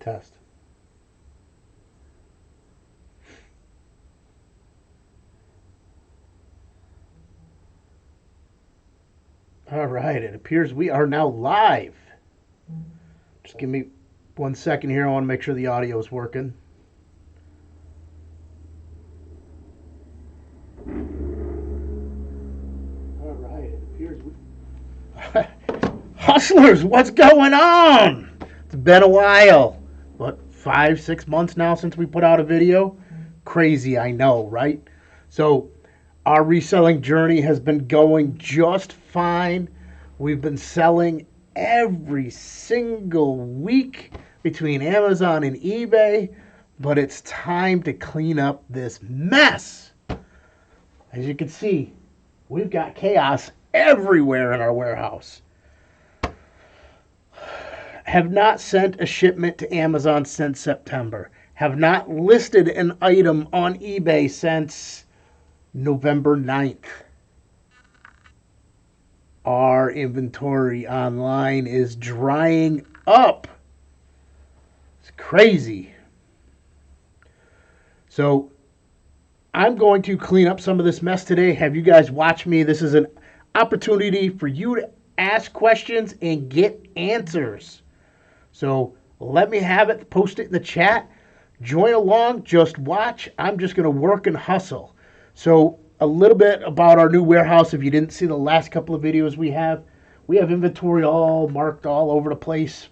Test. All right, it appears we are now live. Just give me 1 second here. I want to make sure the audio is working. All right, it appears we... Hustlers, what's going on? It's been a while. What, 5-6 months now since we put out a video? Crazy, I know, right? So our reselling journey has been going just fine. We've been selling every single week between Amazon and eBay, but it's time to clean up this mess. As you can see, we've got chaos everywhere in our warehouse. Have not sent a shipment to Amazon since September. Have not listed an item on eBay since November 9th. Our inventory online is drying up. It's crazy. So I'm going to clean up some of this mess today. Have you guys watch me? This is an opportunity for you to ask questions and get answers. So let me have it. Post it in the chat. Join along. Just watch. I'm just going to work and hustle. So a little bit about our new warehouse. If you didn't see the last couple of videos we have inventory all marked all over the place.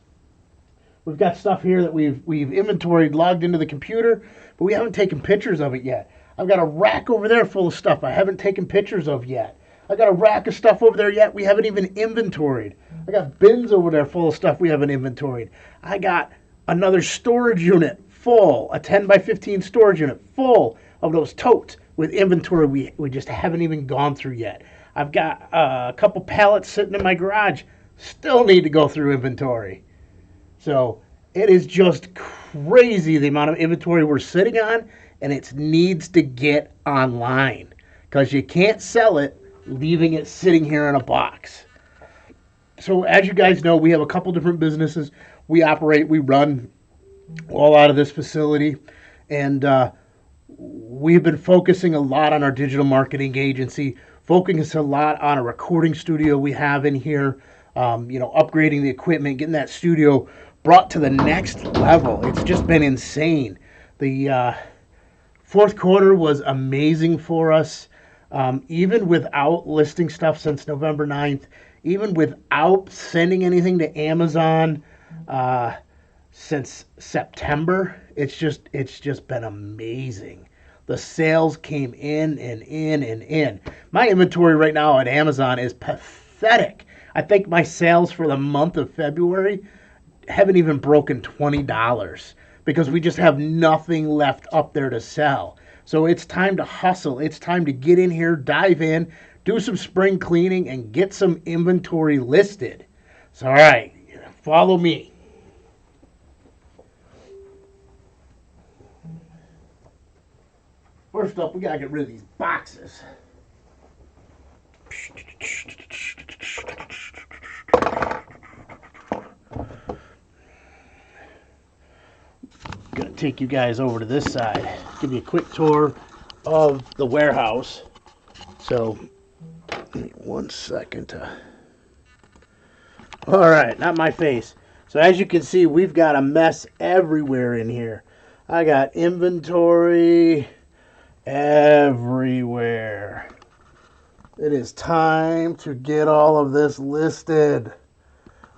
We've got stuff here that we've inventoried logged into the computer, but we haven't taken pictures of it yet. I've got a rack over there full of stuff I haven't taken pictures of yet. I got a rack of stuff over there yet we haven't even inventoried. I got bins over there full of stuff we haven't inventoried. I got another storage unit full, a 10 by 15 storage unit full of those totes with inventory we just haven't even gone through yet. I've got a couple pallets sitting in my garage, still need to go through inventory. So it is just crazy the amount of inventory we're sitting on, and it needs to get online because you can't sell it leaving it sitting here in a box. So as you guys know, we have a couple different businesses we run all out of this facility, and we've been focusing a lot on our digital marketing agency, focusing a lot on a recording studio we have in here, upgrading the equipment, getting that studio brought to the next level. It's just been insane. The fourth quarter was amazing for us. Even without listing stuff since November 9th, even without sending anything to Amazon since September, it's just been amazing. The sales came in and in and in. My inventory right now at Amazon is pathetic. I think my sales for the month of February haven't even broken $20 because we just have nothing left up there to sell. So it's time to hustle. It's time to get in here, dive in, do some spring cleaning, and get some inventory listed. So, all right, follow me. First up, we got to get rid of these boxes. Gonna take you guys over to this side, give you a quick tour of the warehouse. So, give me 1 second. All right, not my face. So as you can see, we've got a mess everywhere in here. I got inventory everywhere. It is time to get all of this listed.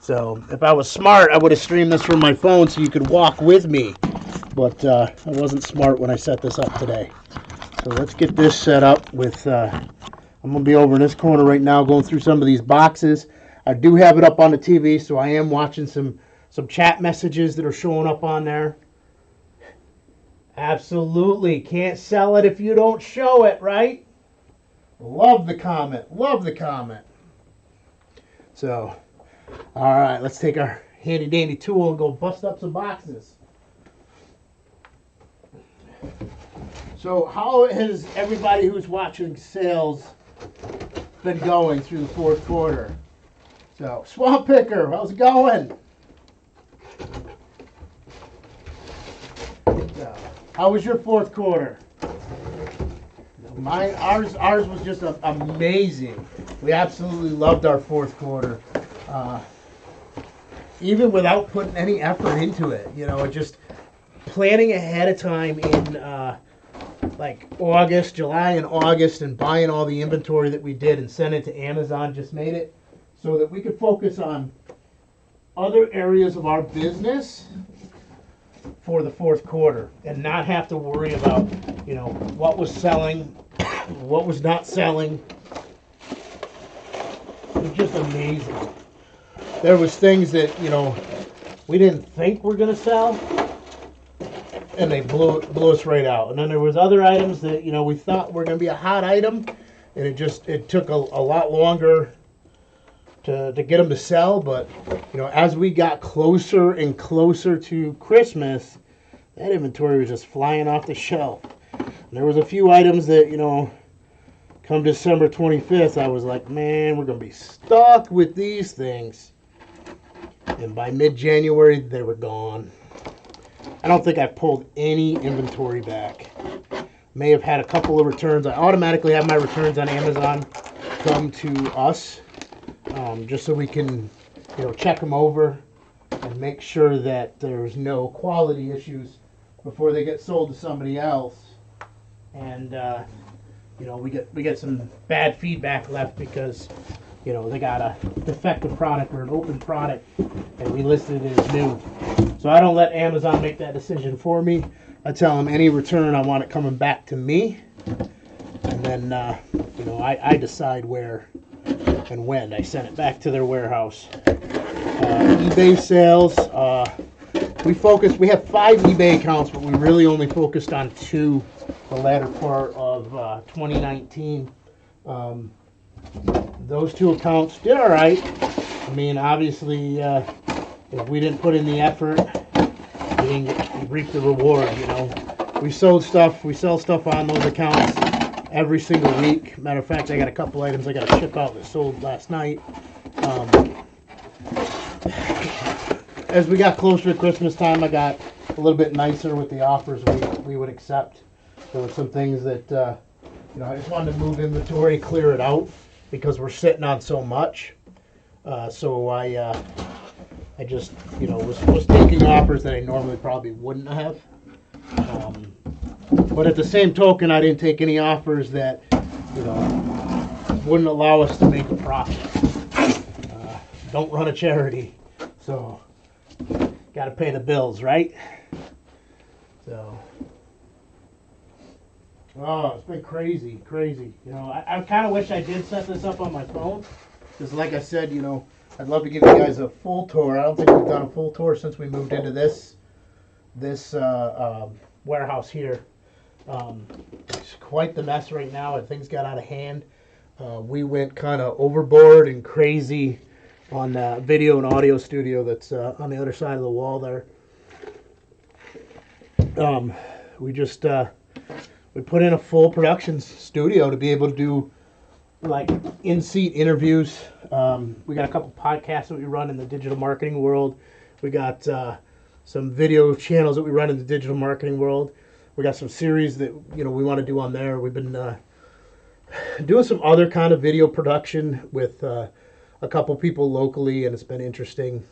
So if I was smart, I would have streamed this from my phone so you could walk with me. But I wasn't smart when I set this up today. So let's get this set up with, I'm going to be over in this corner right now going through some of these boxes. I do have it up on the TV, so I am watching some chat messages that are showing up on there. Absolutely. Can't sell it if you don't show it, right? Love the comment. Love the comment. So, all right, let's take our handy dandy tool and go bust up some boxes. So how has everybody who's watching sales been going through the fourth quarter. So, Swamp Picker, how's it going? How was your fourth quarter? Ours was just amazing. We absolutely loved our fourth quarter. Even without putting any effort into it, just planning ahead of time in like August, July and August, and buying all the inventory that we did and sending it to Amazon just made it so that we could focus on other areas of our business for the fourth quarter and not have to worry about, what was selling, what was not selling. It was just amazing. There was things that, we didn't think were going to sell, and they blew us right out. And then there was other items that, we thought were going to be a hot item, and it took a lot longer to get them to sell. But, as we got closer and closer to Christmas, that inventory was just flying off the shelf. And there was a few items that, come December 25th, I was like, man, we're going to be stuck with these things. And by mid-January, they were gone. I don't think I've pulled any inventory back. May have had a couple of returns. I automatically have my returns on Amazon come to us, just so we can, check them over and make sure that there's no quality issues before they get sold to somebody else. And we get some bad feedback left because they got a defective product or an open product and we listed it as new. So I don't let Amazon make that decision for me. I tell them any return, I want it coming back to me. And then, I decide where and when I send it back to their warehouse. eBay sales, we have 5 eBay accounts, but we really only focused on 2 the latter part of 2019. Those 2 accounts did all right. I mean, obviously, if we didn't put in the effort, we didn't reap the reward. We sell stuff on those accounts every single week. Matter of fact, I got a couple items I got to ship out that sold last night. As we got closer to Christmas time, I got a little bit nicer with the offers we would accept. There were some things that I just wanted to move inventory, clear it out, because we're sitting on so much. So I just, was taking offers that I normally probably wouldn't have. But at the same token, I didn't take any offers that, wouldn't allow us to make a profit. Don't run a charity, so got to pay the bills, right? So. Oh, it's been crazy. I kind of wish I did set this up on my phone. Because like I said, I'd love to give you guys a full tour. I don't think we've done a full tour since we moved into this warehouse here. It's quite the mess right now, and things got out of hand. We went kind of overboard and crazy on the video and audio studio that's on the other side of the wall there. We put in a full production studio to be able to do like in-seat interviews. We got a couple podcasts that we run in the digital marketing world. We got some video channels that we run in the digital marketing world. We got some series that we want to do on there. We've been doing some other kind of video production with a couple people locally, and it's been interesting.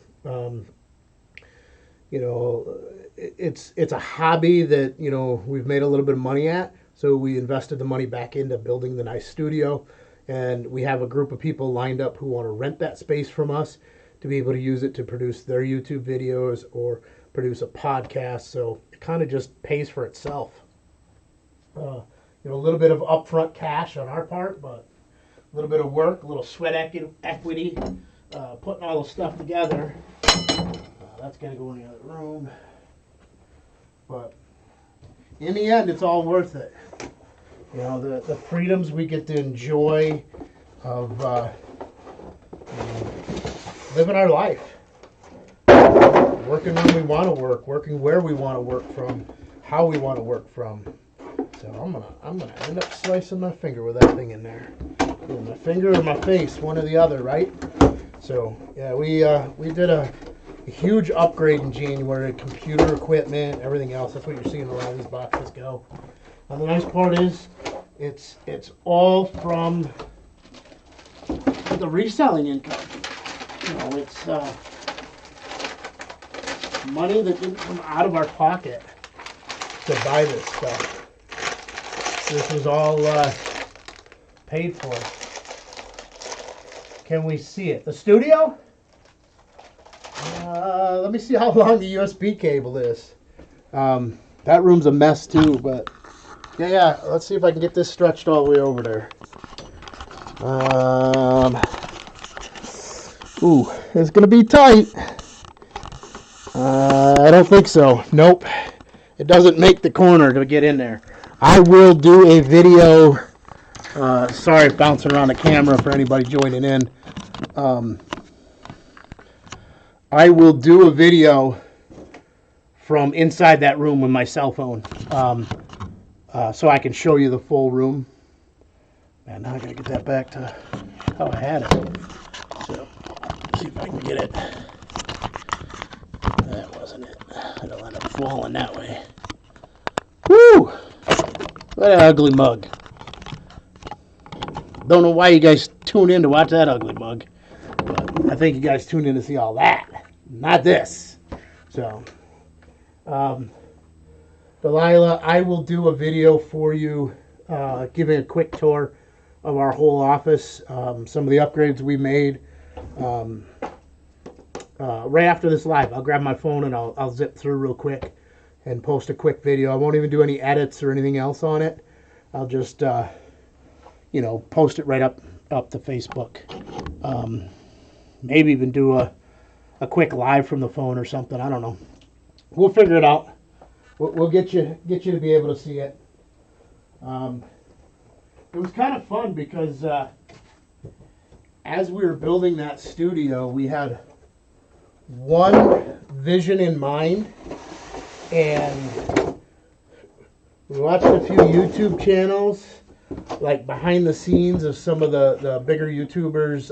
It's a hobby that we've made a little bit of money at, so we invested the money back into building the nice studio, and we have a group of people lined up who want to rent that space from us to be able to use it to produce their YouTube videos or produce a podcast. So it kind of just pays for itself. A little bit of upfront cash on our part, but a little bit of work, a little sweat equity, putting all the stuff together. That's going to go in the other room. But in the end, it's all worth it. The freedoms we get to enjoy of living our life. Working when we want to work, working where we want to work from, how we want to work from. So I'm gonna end up slicing my finger with that thing in there. my finger or my face, one or the other, right? So yeah, we did a huge upgrade in January, computer equipment, everything else. That's what you're seeing a lot of these boxes go. And the nice part is, it's all from the reselling income. You know, it's money that didn't come out of our pocket to buy this stuff. This was all paid for. Can we see it? The studio? Let me see how long the USB cable is. That room's a mess too, but yeah. Let's see if I can get this stretched all the way over there. Ooh, it's gonna be tight. I don't think so. Nope. It doesn't make the corner to get in there. I will do a video. Sorry, bouncing around the camera for anybody joining in. I will do a video from inside that room with my cell phone, so I can show you the full room. Man, now I gotta get that back to how I had it. So, see if I can get it. That wasn't it. It'll end up falling that way. Woo! What an ugly mug. Don't know why you guys tune in to watch that ugly mug. But I think you guys tune in to see all that. Not this. So, Delilah, I will do a video for you giving a quick tour of our whole office, some of the upgrades we made. Right after this live, I'll grab my phone and I'll zip through real quick and post a quick video. I won't even do any edits or anything else on it. I'll just, post it right up to Facebook. Maybe even do a quick live from the phone or something. I don't know. We'll figure it out. We'll get you to be able to see it. It was kind of fun because as we were building that studio, we had one vision in mind, and we watched a few YouTube channels, like behind the scenes of some of the bigger YouTubers,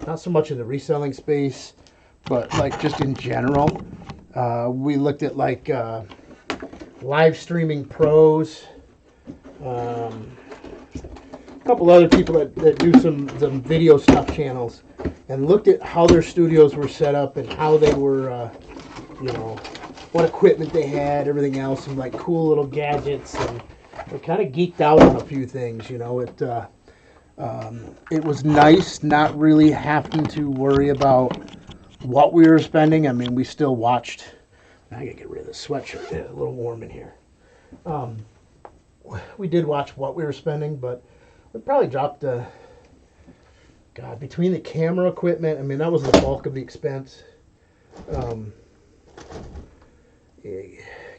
not so much in the reselling space, but like just in general. We looked at like live streaming pros, a couple other people that do some video stuff channels, and looked at how their studios were set up and how they were, what equipment they had, everything else, and like cool little gadgets, and we kind of geeked out on a few things. It was nice not really having to worry about what we were spending. I mean, we still watched. I gotta get rid of this sweatshirt. It's a little warm in here. We did watch what we were spending, but we probably dropped between the camera equipment. I mean, that was the bulk of the expense.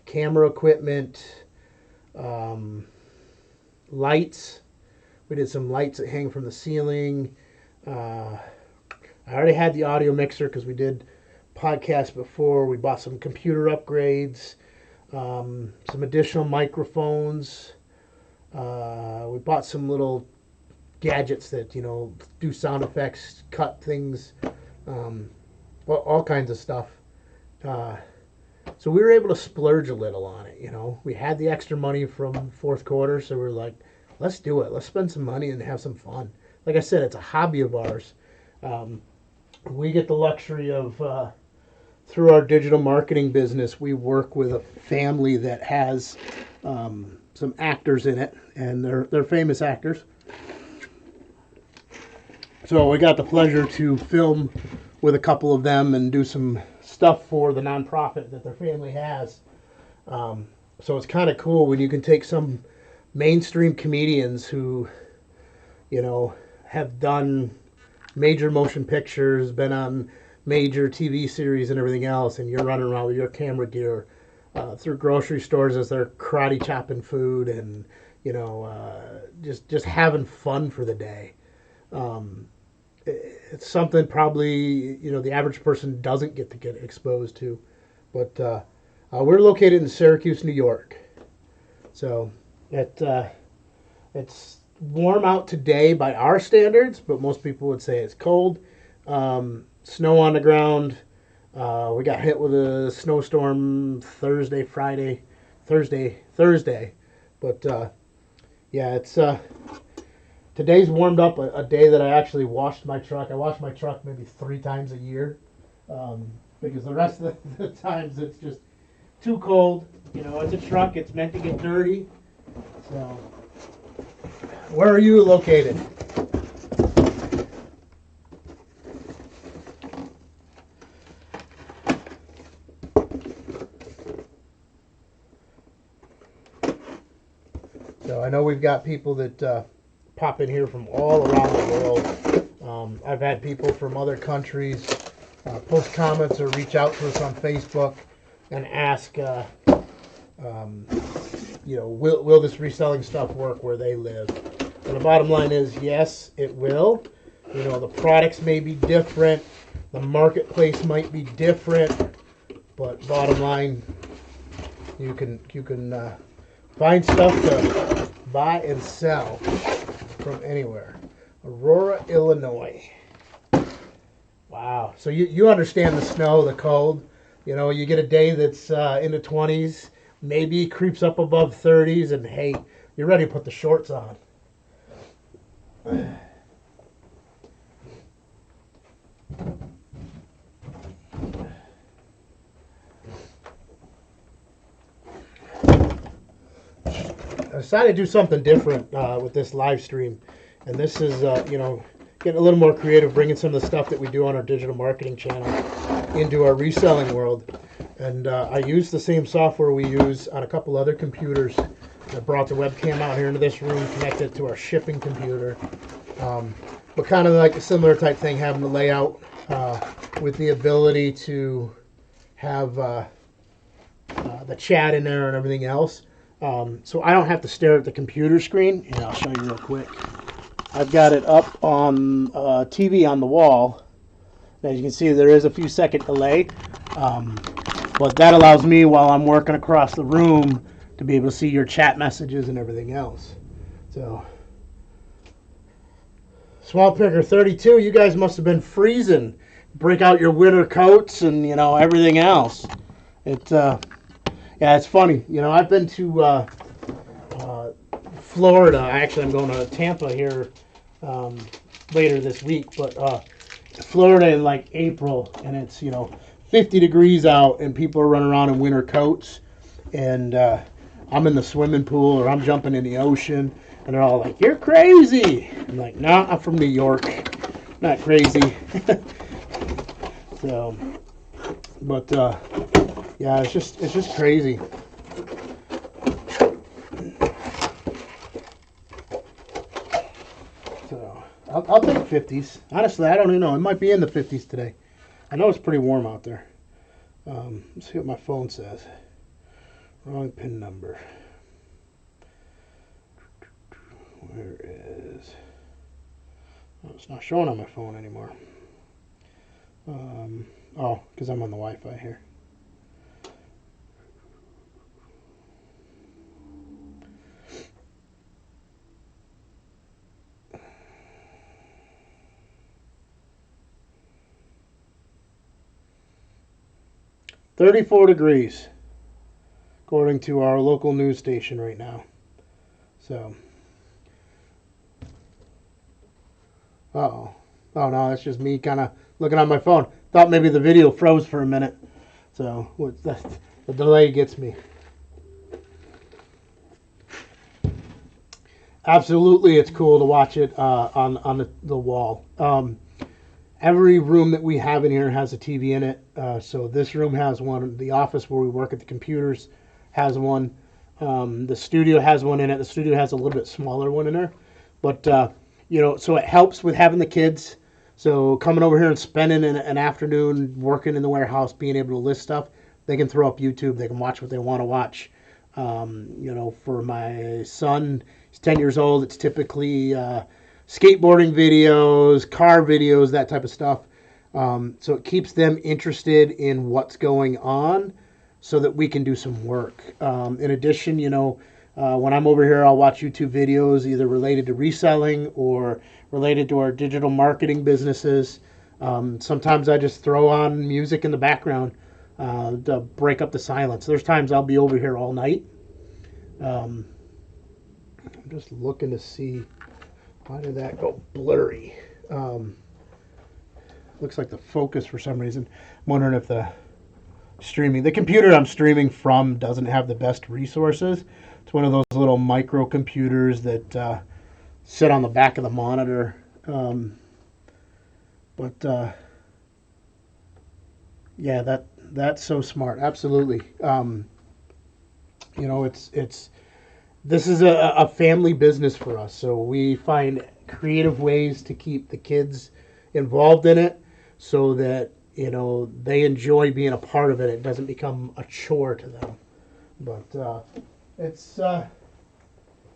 Camera equipment, lights. We did some lights that hang from the ceiling. I already had the audio mixer because we did podcasts before. We bought some computer upgrades, some additional microphones. We bought some little gadgets that, do sound effects, cut things, all kinds of stuff. So we were able to splurge a little on it, We had the extra money from fourth quarter, so we're like, let's do it. Let's spend some money and have some fun. Like I said, it's a hobby of ours. We get the luxury of, through our digital marketing business, we work with a family that has some actors in it, and they're famous actors. So we got the pleasure to film with a couple of them and do some stuff for the nonprofit that their family has. So it's kind of cool when you can take some mainstream comedians who, have done major motion pictures, been on major TV series and everything else, and you're running around with your camera gear through grocery stores as they're karate chopping food and, just having fun for the day. It's something probably, the average person doesn't get exposed to. But we're located in Syracuse, New York. So it's warm out today by our standards, but most people would say it's cold. Snow on the ground. We got hit with a snowstorm Thursday. But yeah, it's today's warmed up a day that I actually washed my truck. I wash my truck maybe 3 times a year because the rest of the times it's just too cold. You know, it's a truck. It's meant to get dirty. So, where are you located? So I know we've got people that pop in here from all around the world. I've had people from other countries post comments or reach out to us on Facebook and ask, you know, will this reselling stuff work where they live? And the bottom line is yes, it will. You know, the products may be different, the marketplace might be different, but bottom line, you can find stuff to buy and sell from anywhere. Aurora, Illinois. Wow. So you understand the snow, the cold. You know, you get a day that's in the 20s, maybe creeps up above 30s, and hey, you're ready to put the shorts on. I decided to do something different with this live stream, and this is, you know, getting a little more creative, bringing some of the stuff that we do on our digital marketing channel into our reselling world. And I use the same software we use on a couple other computers. I brought the webcam out here into this room, connected to our shipping computer. But kind of like a similar type thing, having the layout with the ability to have the chat in there and everything else. So I don't have to stare at the computer screen. And I'll show you real quick. I've got it up on TV on the wall. As you can see, there is a few second delay. But that allows me, while I'm working across the room, to be able to see your chat messages and everything else. So, Swamp Picker 32, you guys must have been freezing. Break out your winter coats and, you know, everything else. Yeah, it's funny. You know, I've been to Florida. Actually, I'm going to Tampa here later this week. But Florida in like April, and it's, you know, 50 degrees out, and people are running around in winter coats. And I'm in the swimming pool, or I'm jumping in the ocean, and they're all like, "You're crazy." I'm like, "No, I'm from New York. Not crazy." So, but yeah, it's just crazy. So I'll take 50s. Honestly, I don't even know. It might be in the 50s today. I know it's pretty warm out there. Let's see what my phone says. Wrong PIN number. Where is... Oh, it's not showing on my phone anymore. Oh, because I'm on the Wi-Fi here. "34 degrees, according to our local news station right now. So, oh no, that's just me kind of looking on my phone. Thought maybe the video froze for a minute. So, the delay gets me. Absolutely, it's cool to watch it on the wall. Every room that we have in here has a TV in it. So this room has one. The office where we work at the computers has one. The studio has one in it. The studio has a little bit smaller one in there. But, you know, so it helps with having the kids. So coming over here and spending an afternoon working in the warehouse, being able to list stuff, they can throw up YouTube. They can watch what they want to watch. You know, for my son, he's 10 years old. It's typically... skateboarding videos, car videos, that type of stuff. So it keeps them interested in what's going on so that we can do some work. In addition, you know, When I'm over here, I'll watch YouTube videos either related to reselling or related to our digital marketing businesses. Sometimes I just throw on music in the background to break up the silence. There's times I'll be over here all night. I'm just looking to see, why did that go blurry? Looks like the focus for some reason. I'm wondering if the computer I'm streaming from doesn't have the best resources. It's one of those little micro computers that sit on the back of the monitor. Yeah, that's so smart. Absolutely. This is a family business for us, so we find creative ways to keep the kids involved in it, so that they enjoy being a part of it. It doesn't become a chore to them. But it's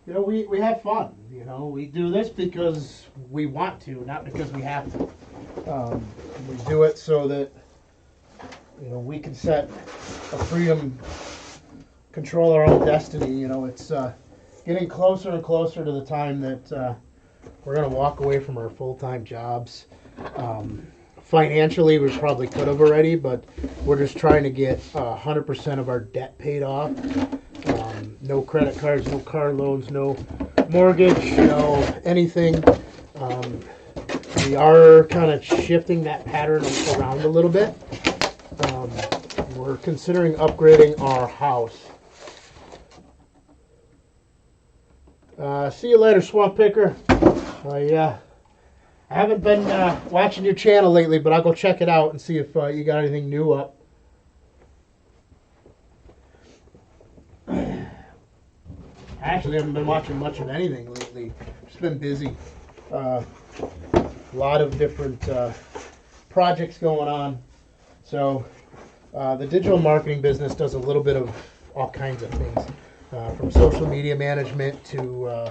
we have fun. We do this because we want to, not because we have to. We do it so that we can set a freedom, control our own destiny. It's getting closer and closer to the time that we're going to walk away from our full-time jobs. Financially, we probably could have already, but we're just trying to get 100% of our debt paid off. No credit cards, no car loans, no mortgage, no anything. We are kind of shifting that pattern around a little bit. We're considering upgrading our house. See you later, Swamp Picker. I haven't been watching your channel lately, but I'll go check it out and see if you got anything new up. I actually haven't been watching much of anything lately. Just been busy. A lot of different projects going on. So the digital marketing business does a little bit of all kinds of things, from social media management to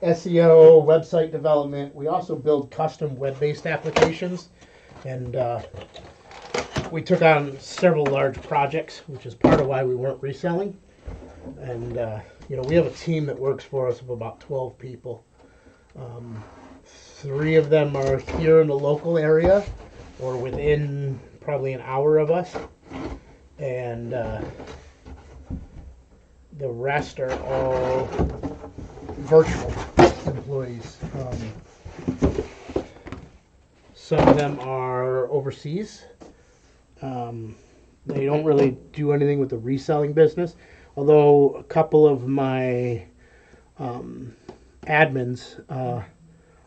SEO, website development. We also build custom web-based applications, and we took on several large projects, which is part of why we weren't reselling. And we have a team that works for us of about 12 people. 3 of them are here in the local area or within probably an hour of us, and the rest are all virtual employees. Some of them are overseas. They don't really do anything with the reselling business, although a couple of my admins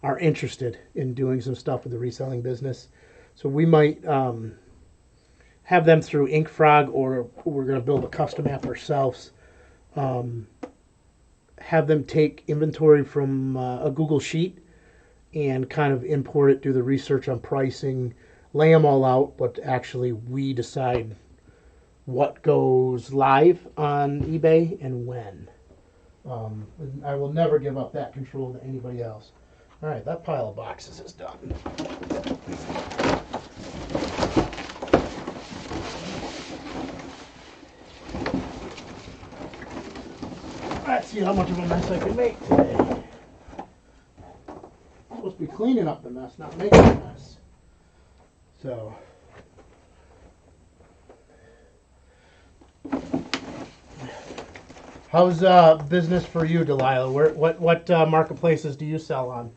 are interested in doing some stuff with the reselling business. So we might have them through InkFrog, or we're going to build a custom app ourselves. Have them take inventory from a Google Sheet and kind of import it, do the research on pricing, lay them all out, but actually we decide what goes live on eBay and when. I will never give up that control to anybody else. All right, that pile of boxes is done. Let's see how much of a mess I can make today. I'm supposed to be cleaning up the mess, not making a mess. So, how's business for you, Delilah? What marketplaces do you sell on?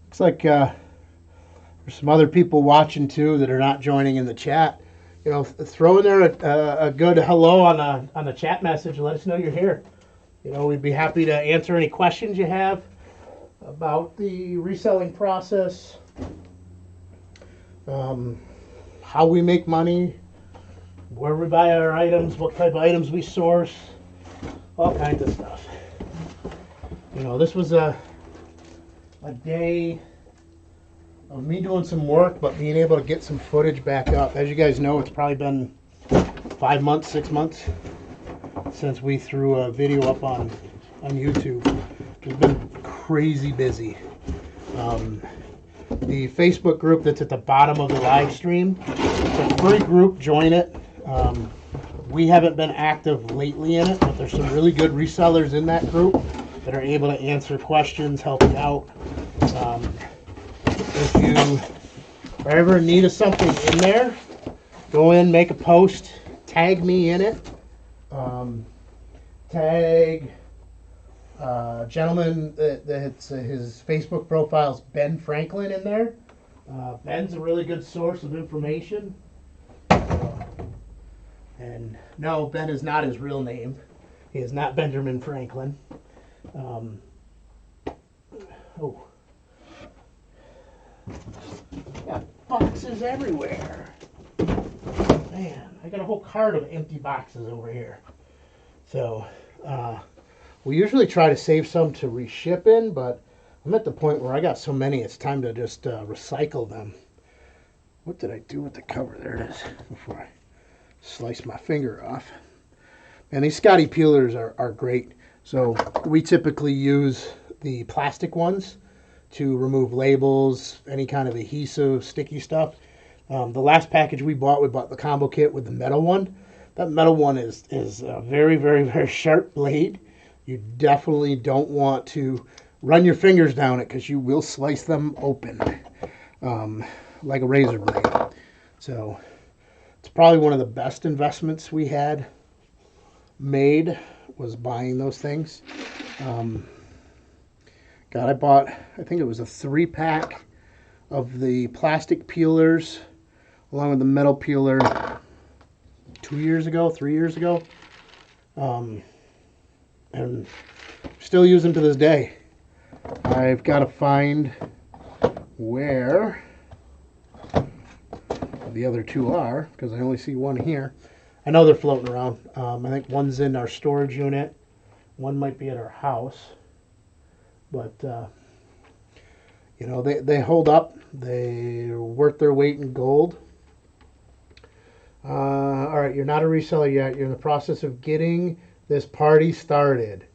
Looks like there's some other people watching too that are not joining in the chat. Throw in there a good hello on a chat message and let us know you're here. We'd be happy to answer any questions you have about the reselling process, how we make money, where we buy our items, what type of items we source. all kinds of stuff. This was a day of me doing some work, but being able to get some footage back up. As you guys know, it's probably been 5 months, 6 months since we threw a video up on YouTube. It's been crazy busy. The Facebook group that's at the bottom of the live stream, it's a free group, join it. We haven't been active lately in it, but there's some really good resellers in that group that are able to answer questions, help you out. If you are ever in need of something in there, go in, make a post, tag me in it. Tag gentleman that's his Facebook profile's Ben Franklin in there. Ben's a really good source of information. And no, Ben is not his real name. He is not Benjamin Franklin. Got boxes everywhere. Man, I got a whole cart of empty boxes over here. So, we usually try to save some to reship in, but I'm at the point where I got so many, it's time to just recycle them. What did I do with the cover? There it is, before I slice my finger off. And these Scotty peelers are great. So we typically use the plastic ones to remove labels, any kind of adhesive, sticky stuff. The last package we bought the combo kit with the metal one. That metal one is a very, very, very sharp blade. You definitely don't want to run your fingers down it because you will slice them open like a razor blade. So it's probably one of the best investments we had made was buying those things. I bought, I think it was a 3-pack of the plastic peelers along with the metal peeler 3 years ago. And still use them to this day. I've got to find where the other two are because I only see one here. I know they're floating around. I think one's in our storage unit. One might be at our house. But, they hold up. They're worth their weight in gold. All right, you're not a reseller yet. You're in the process of getting this party started.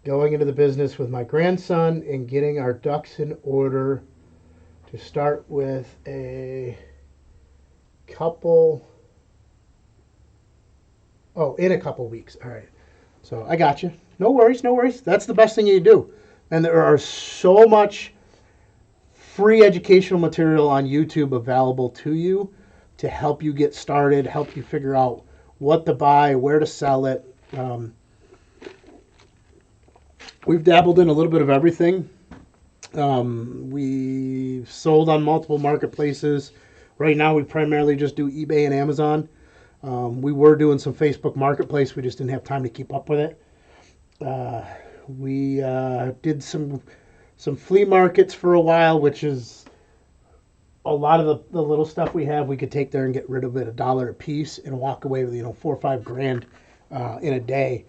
Going into the business with my grandson and getting our ducks in order to start with a couple... Oh, in a couple weeks. All right. So I got you. No worries, no worries. That's the best thing you do. And there are so much free educational material on YouTube available to you to help you get started, help you figure out what to buy, where to sell it. We've dabbled in a little bit of everything. We've sold on multiple marketplaces. Right now we primarily just do eBay and Amazon. We were doing some Facebook Marketplace. We just didn't have time to keep up with it. We did some flea markets for a while, which is a lot of the little stuff we have. We could take there and get rid of it $1 a piece and walk away with $4 or $5 grand in a day.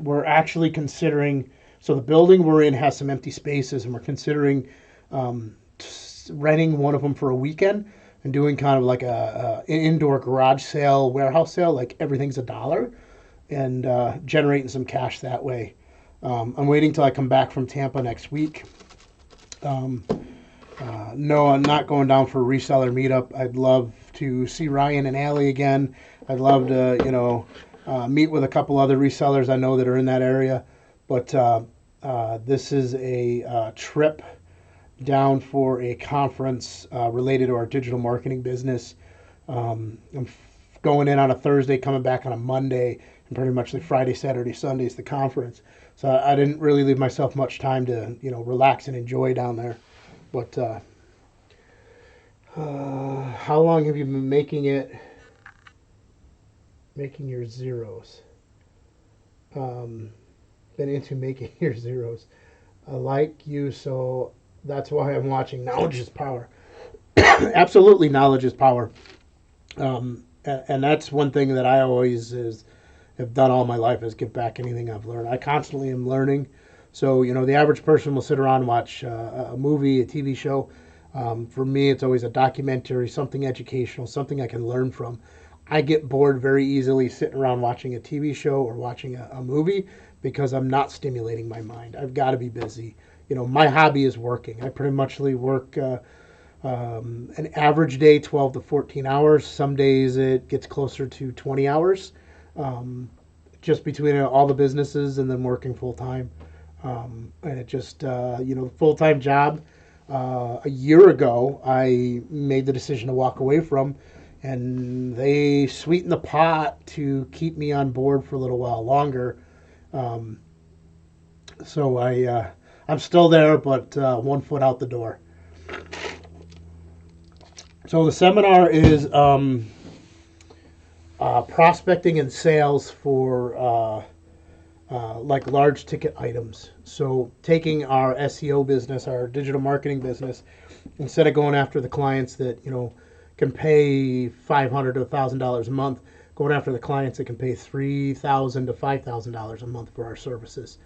We're actually considering. So the building we're in has some empty spaces, and we're considering renting one of them for a weekend and doing kind of like an indoor garage sale, warehouse sale, like everything's $1, and generating some cash that way. I'm waiting till I come back from Tampa next week. No, I'm not going down for a reseller meetup. I'd love to see Ryan and Allie again. I'd love to, meet with a couple other resellers I know that are in that area. But this is a trip down for a conference related to our digital marketing business. I'm going in on a Thursday, coming back on a Monday, and pretty much the Friday, Saturday, Sunday is the conference. So I didn't really leave myself much time to, relax and enjoy down there. But how long have you been making your zeros? Been into making your zeros. I like you, so that's why I'm watching. Knowledge is power. Absolutely, knowledge is power. And that's one thing that I always have done all my life is give back anything I've learned. I constantly am learning. So, the average person will sit around and watch a movie, a TV show. For me, it's always a documentary, something educational, something I can learn from. I get bored very easily sitting around watching a TV show or watching a movie because I'm not stimulating my mind. I've got to be busy. My hobby is working. I pretty much work an average day, 12 to 14 hours. Some days it gets closer to 20 hours, just between all the businesses and then working full time. And it just, full time job. A year ago, I made the decision to walk away from, and they sweetened the pot to keep me on board for a little while longer. So I'm still there, but 1 foot out the door. So the seminar is prospecting and sales for like large ticket items. So taking our SEO business, our digital marketing business, instead of going after the clients that can pay $500 to $1,000 a month, going after the clients that can pay $3,000 to $5,000 a month for our services.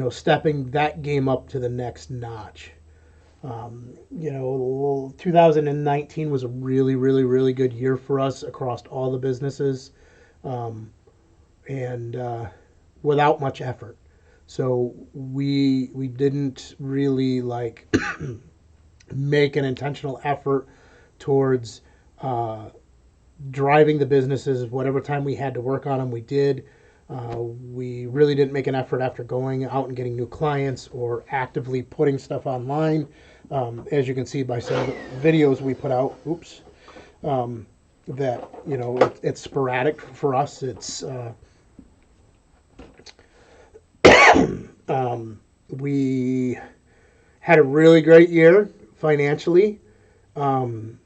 Stepping that game up to the next notch. 2019 was a really, really, really good year for us across all the businesses, and without much effort. So we didn't really make an intentional effort towards driving the businesses. Whatever time we had to work on them, we did. We really didn't make an effort after going out and getting new clients or actively putting stuff online. As you can see by some of the videos we put out, that it's sporadic for us. It's we had a really great year financially, and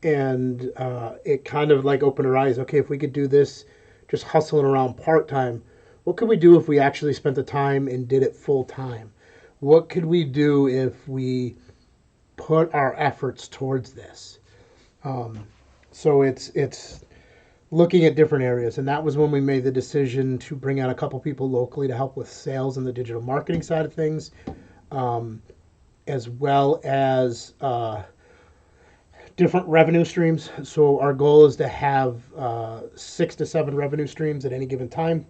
it kind of opened our eyes. Okay, if we could do this, just hustling around part time, what could we do if we actually spent the time and did it full time? What could we do if we put our efforts towards this? So it's looking at different areas, and that was when we made the decision to bring on a couple people locally to help with sales and the digital marketing side of things, as well as different revenue streams. So our goal is to have 6 to 7 revenue streams at any given time.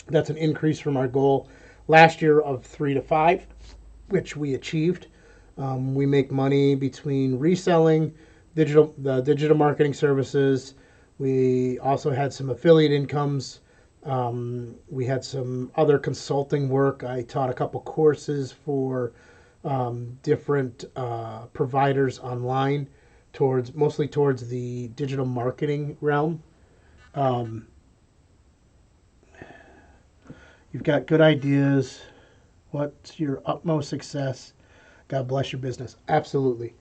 That's an increase from our goal last year of 3 to 5, which we achieved. We make money between reselling, the digital marketing services. We also had some affiliate incomes. We had some other consulting work. I taught a couple courses for different providers online, mostly towards the digital marketing realm. You've got good ideas. What's your utmost success? God bless your business. Absolutely.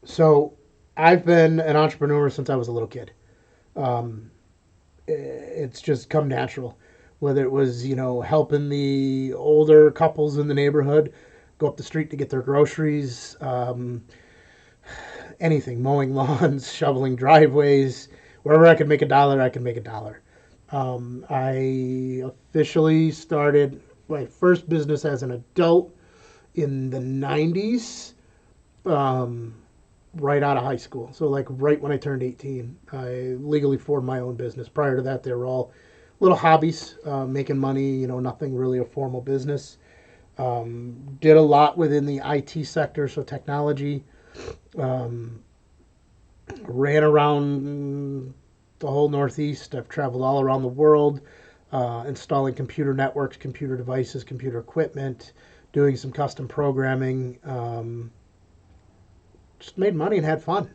So I've been an entrepreneur since I was a little kid. It's just come natural. Whether it was, helping the older couples in the neighborhood go up the street to get their groceries, anything, mowing lawns, shoveling driveways, wherever I could make a dollar, I could make a dollar. I officially started my first business as an adult in the 90s, right out of high school. So right when I turned 18, I legally formed my own business. Prior to that, they were all little hobbies, making money, nothing really a formal business. Did a lot within the IT sector, so technology. Ran around the whole Northeast. I've traveled all around the world, installing computer networks, computer devices, computer equipment, doing some custom programming. Just made money and had fun.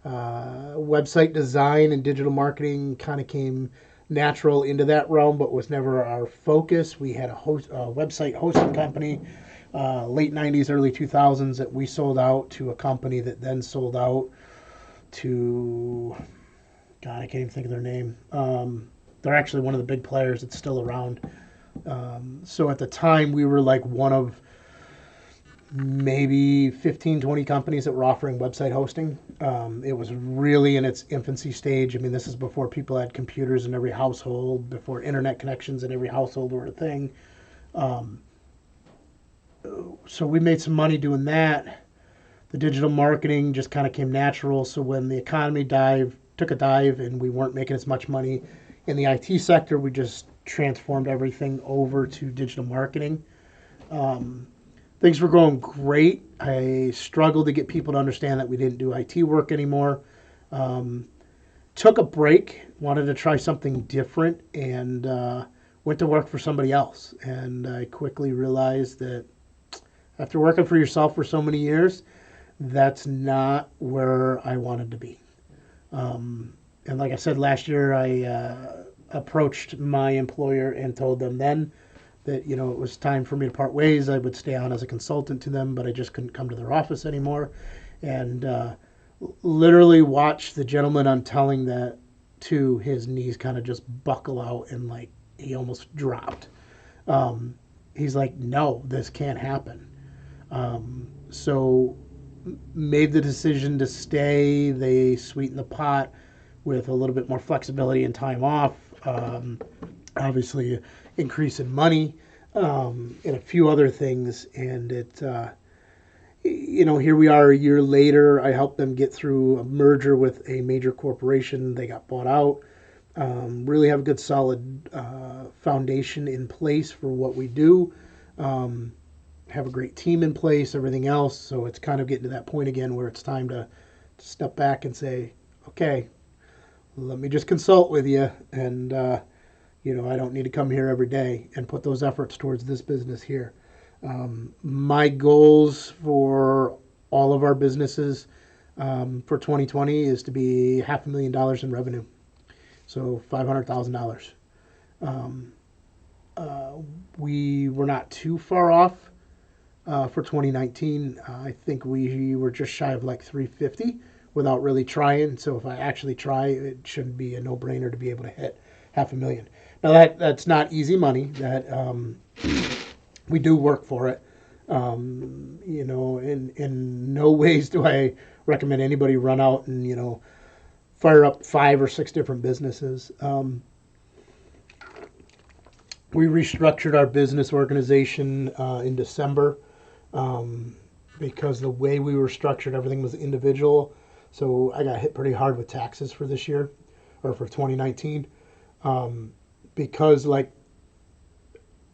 Website design and digital marketing kind of came natural into that realm, but was never our focus. We had a website hosting company, late 90s, early 2000s, that we sold out to a company that then sold out to, God, I can't even think of their name. They're actually one of the big players that's still around. So at the time, we were one of maybe 15, 20 companies that were offering website hosting. It was really in its infancy stage. I mean, this is before people had computers in every household, before internet connections in every household were a thing. Um, so we made some money doing that. The digital marketing just kind of came natural. So when the economy took a dive, and we weren't making as much money in the IT sector, we just transformed everything over to digital marketing. Um, Things were going great. I struggled to get people to understand that we didn't do IT work anymore. Um, Took a break, wanted to try something different, and went to work for somebody else. And I quickly realized that after working for yourself for so many years, that's not where I wanted to be. And like I said last year, I approached my employer and told them then that it was time for me to part ways. I would stay on as a consultant to them, but I just couldn't come to their office anymore. And literally watched the gentleman I'm telling that to, his knees kind of just buckle out, and like he almost dropped. He's like, "No, this can't happen." So made the decision to stay. They sweetened the pot with a little bit more flexibility and time off. Obviously, increase in money, and a few other things. And here we are a year later. I helped them get through a merger with a major corporation. They got bought out. Really have a good solid foundation in place for what we do. Have a great team in place, everything else. So it's kind of getting to that point again where it's time to step back and say, okay, let me just consult with you. And, I don't need to come here every day, and put those efforts towards this business here. My goals for all of our businesses for 2020 is to be $500,000 in revenue. So $500,000. We were not too far off for 2019. I think we were just shy of like 350 without really trying. So if I actually try, it should be a no-brainer to be able to hit 500,000. Now that's not easy money. That we do work for it. In no ways do I recommend anybody run out and fire up 5 or 6 different businesses. We restructured our business organization in December because the way we were structured, everything was individual. So I got hit pretty hard with taxes for this year, or for 2019, because like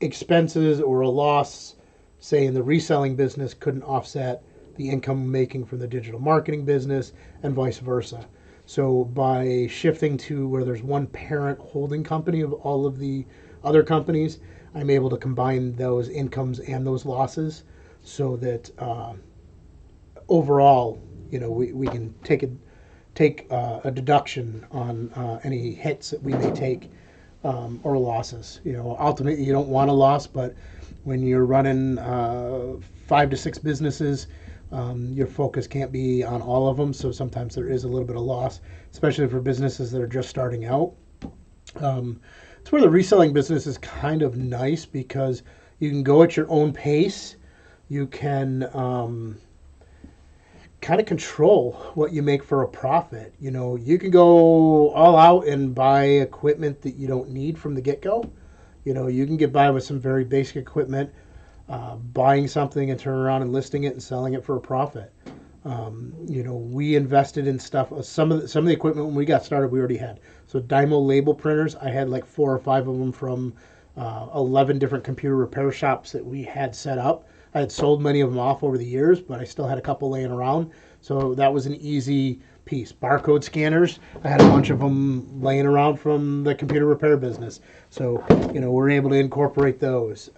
expenses or a loss, say in the reselling business, couldn't offset the income making from the digital marketing business, and vice versa. So by shifting to where there's one parent holding company of all of the other companies, I'm able to combine those incomes and those losses, so that overall, we can take a deduction on any hits that we may take, or losses. Ultimately, you don't want a loss, but when you're running 5 to 6 businesses, your focus can't be on all of them. So sometimes there is a little bit of loss, especially for businesses that are just starting out. It's where the reselling business is kind of nice, because you can go at your own pace. You can kind of control what you make for a profit. You can go all out and buy equipment that you don't need from the get-go. You can get by with some very basic equipment, buying something and turn around and listing it and selling it for a profit. We invested in stuff. Some of the equipment when we got started, we already had. So Dymo label printers, I had like 4 or 5 of them from 11 different computer repair shops that we had set up. I had sold many of them off over the years, but I still had a couple laying around. So that was an easy piece. Barcode scanners, I had a bunch of them laying around from the computer repair business. So, we're able to incorporate those.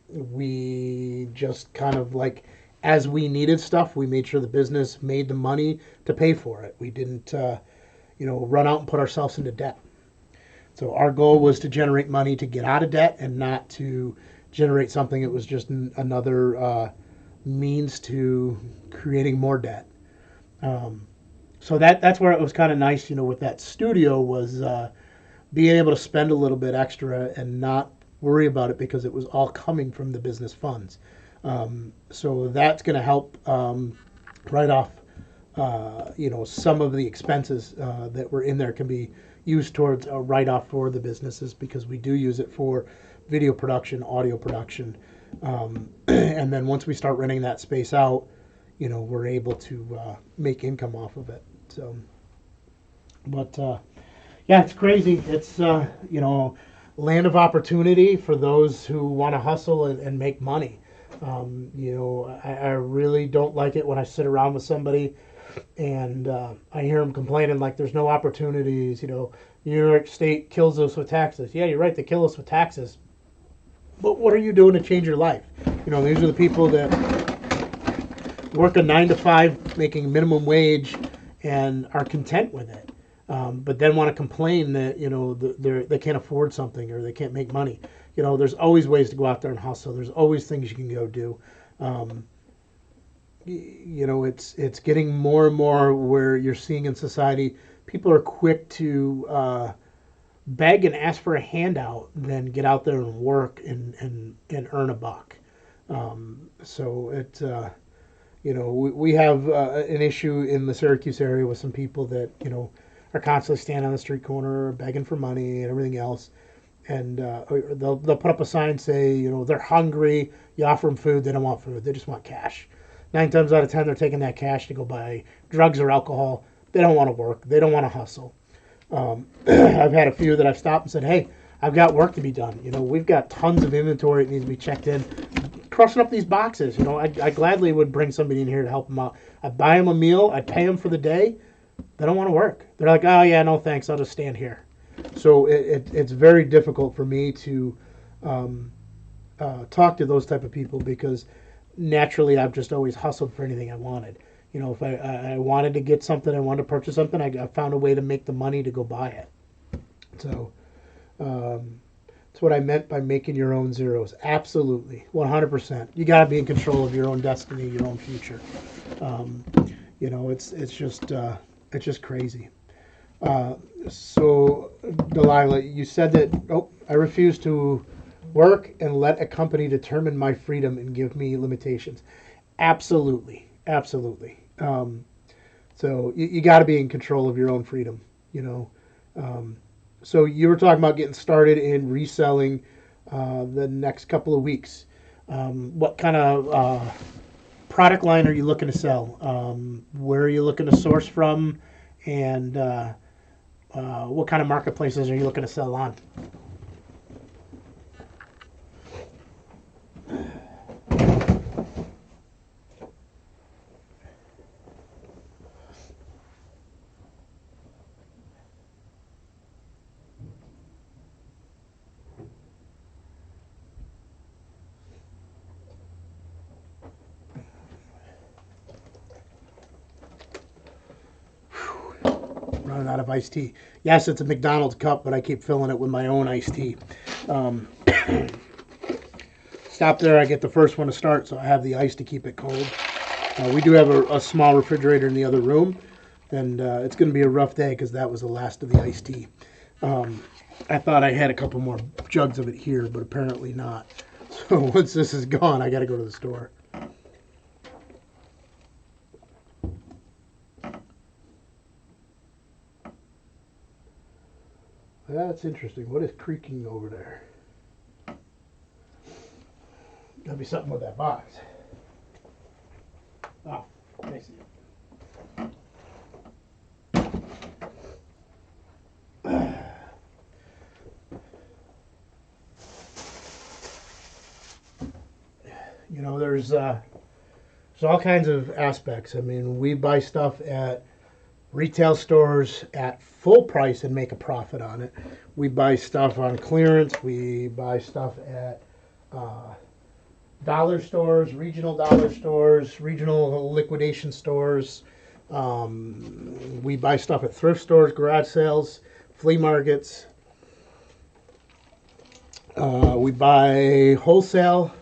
We just kind of like, as we needed stuff, we made sure the business made the money to pay for it. We didn't, run out and put ourselves into debt. So our goal was to generate money to get out of debt, and not to generate something that was just another means to creating more debt. So that's where it was kind of nice, with that studio, was being able to spend a little bit extra and not worry about it, because it was all coming from the business funds. So that's going to help write off some of the expenses that were in there can be used towards a write-off for the businesses, because we do use it for video production, audio production. And then once we start renting that space out, we're able to make income off of it. So, but yeah, it's crazy. It's, land of opportunity for those who want to hustle and make money. I really don't like it when I sit around with somebody and I hear them complaining like there's no opportunities. New York State kills us with taxes. Yeah, you're right, they kill us with taxes. But what are you doing to change your life? These are the people that work a 9 to 5, making minimum wage, and are content with it. But then want to complain that they can't afford something or they can't make money. There's always ways to go out there and hustle. There's always things you can go do. It's getting more and more where you're seeing in society, people are quick to beg and ask for a handout than get out there and work and earn a buck. So it we have an issue in the Syracuse area with some people that are constantly standing on the street corner begging for money and everything else. And they'll put up a sign, say, they're hungry. You offer them food, they don't want food. They just want cash. 9 times out of 10, they're taking that cash to go buy drugs or alcohol. They don't want to work. They don't want to hustle. I've had a few that I've stopped and said, hey, I've got work to be done. We've got tons of inventory that needs to be checked in. Crushing up these boxes. I gladly would bring somebody in here to help them out. I'd buy them a meal. I'd pay them for the day. They don't want to work. They're like, oh, yeah, no thanks. I'll just stand here. So it's very difficult for me to talk to those type of people, because naturally I've just always hustled for anything I wanted. If I wanted to get something, I wanted to purchase something, I found a way to make the money to go buy it. So that's what I meant by making your own zeros. Absolutely, 100%. You got to be in control of your own destiny, your own future. It's just crazy. So, Delilah, you said that, I refuse to work and let a company determine my freedom and give me limitations. Absolutely. Absolutely. So you got to be in control of your own freedom, So you were talking about getting started in reselling the next couple of weeks. What kind of product line are you looking to sell? Where are you looking to source from? And what kind of marketplaces are you looking to sell on? Running out of iced tea. Yes, it's a McDonald's cup, but I keep filling it with my own iced tea. Stop there. I get the first one to start, so I have the ice to keep it cold. We do have a small refrigerator in the other room, and it's going to be a rough day because that was the last of the iced tea. I thought I had a couple more jugs of it here, but apparently not. So once this is gone, I got to go to the store. That's interesting. What is creaking over there? Gotta be something with that box. Oh, I see it. There's all kinds of aspects. I mean, we buy stuff at retail stores at full price and make a profit on it. We buy stuff on clearance. We buy stuff at dollar stores, regional liquidation stores. We buy stuff at thrift stores, garage sales, flea markets. We buy wholesale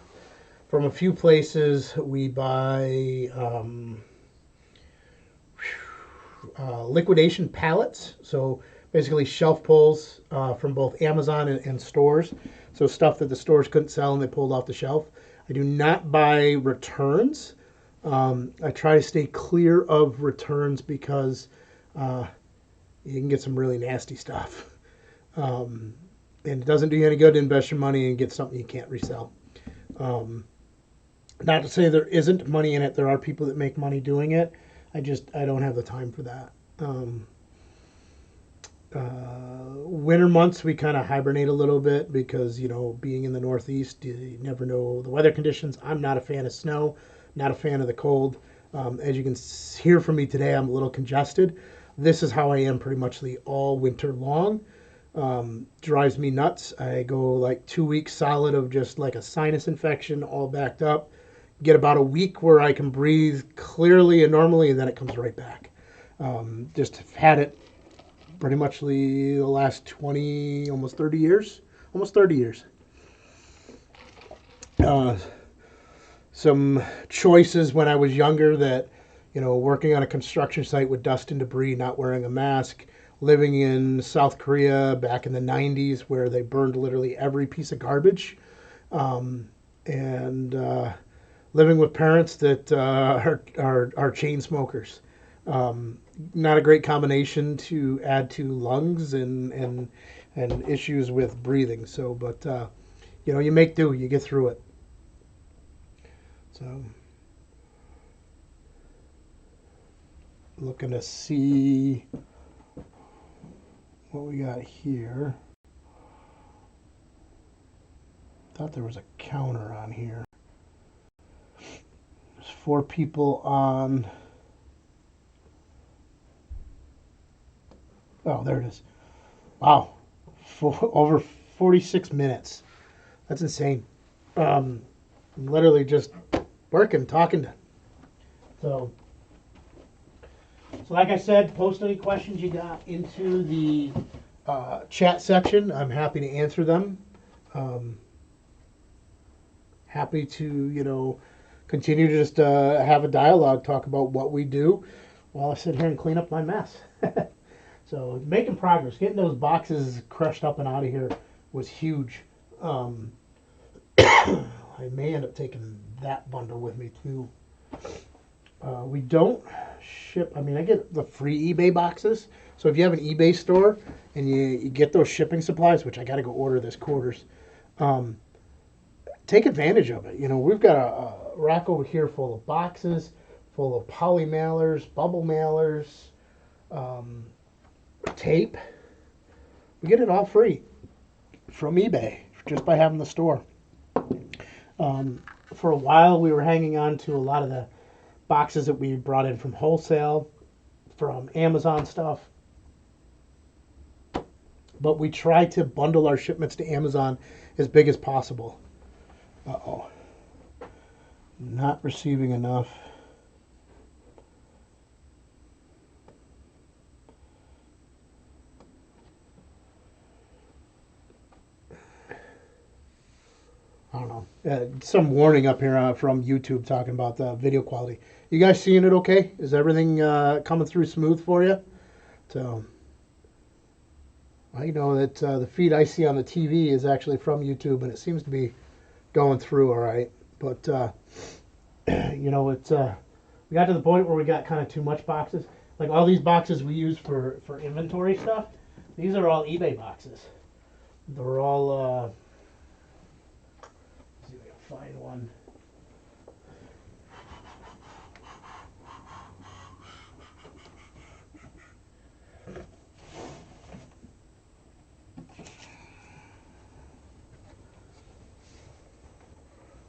from a few places. We buy liquidation pallets, so basically shelf pulls from both Amazon and stores. So stuff that the stores couldn't sell and they pulled off the shelf. I do not buy returns. I try to stay clear of returns because you can get some really nasty stuff. And it doesn't do you any good to invest your money and get something you can't resell. Not to say there isn't money in it. There are people that make money doing it. I don't have the time for that. Winter months we kind of hibernate a little bit because being in the Northeast, you never know the weather conditions. I'm not a fan of snow, not a fan of the cold. As you can hear from me today, I'm a little congested. This is how I am pretty much all winter long. Drives me nuts. I go like 2 weeks solid of just like a sinus infection, all backed up. Get about a week where I can breathe clearly and normally, and then it comes right back. Just had it pretty much the last 20, almost 30 years. Almost 30 years. Some choices when I was younger that, working on a construction site with dust and debris, not wearing a mask, living in South Korea back in the 90s where they burned literally every piece of garbage, and living with parents that are chain smokers. Not a great combination to add to lungs and issues with breathing. So, but you make do, you get through it. So, looking to see what we got here. Thought there was a counter on here. There's 4 people on. Oh, there it is. Wow. Over 46 minutes. That's insane. I'm literally just working, talking. So like I said, post any questions you got into the chat section. I'm happy to answer them. Happy to, continue to just have a dialogue, talk about what we do while I sit here and clean up my mess. So making progress, getting those boxes crushed up and out of here was huge. I may end up taking that bundle with me too. We don't ship. I mean, I get the free eBay boxes. So if you have an eBay store and you get those shipping supplies, which I got to go order this quarters, take advantage of it. We've got a rack over here full of boxes, full of poly mailers, bubble mailers, tape. We get it all free from eBay just by having the store. For a while, we were hanging on to a lot of the boxes that we brought in from wholesale, from Amazon stuff. But we try to bundle our shipments to Amazon as big as possible. Uh-oh. Not receiving enough. I don't know. Some warning up here from YouTube talking about the video quality. You guys seeing it okay? Is everything coming through smooth for you? So, I know that the feed I see on the TV is actually from YouTube, and it seems to be going through all right. But, it's we got to the point where we got kind of too much boxes. Like all these boxes we use for inventory stuff, these are all eBay boxes. They're all... see if I can find one.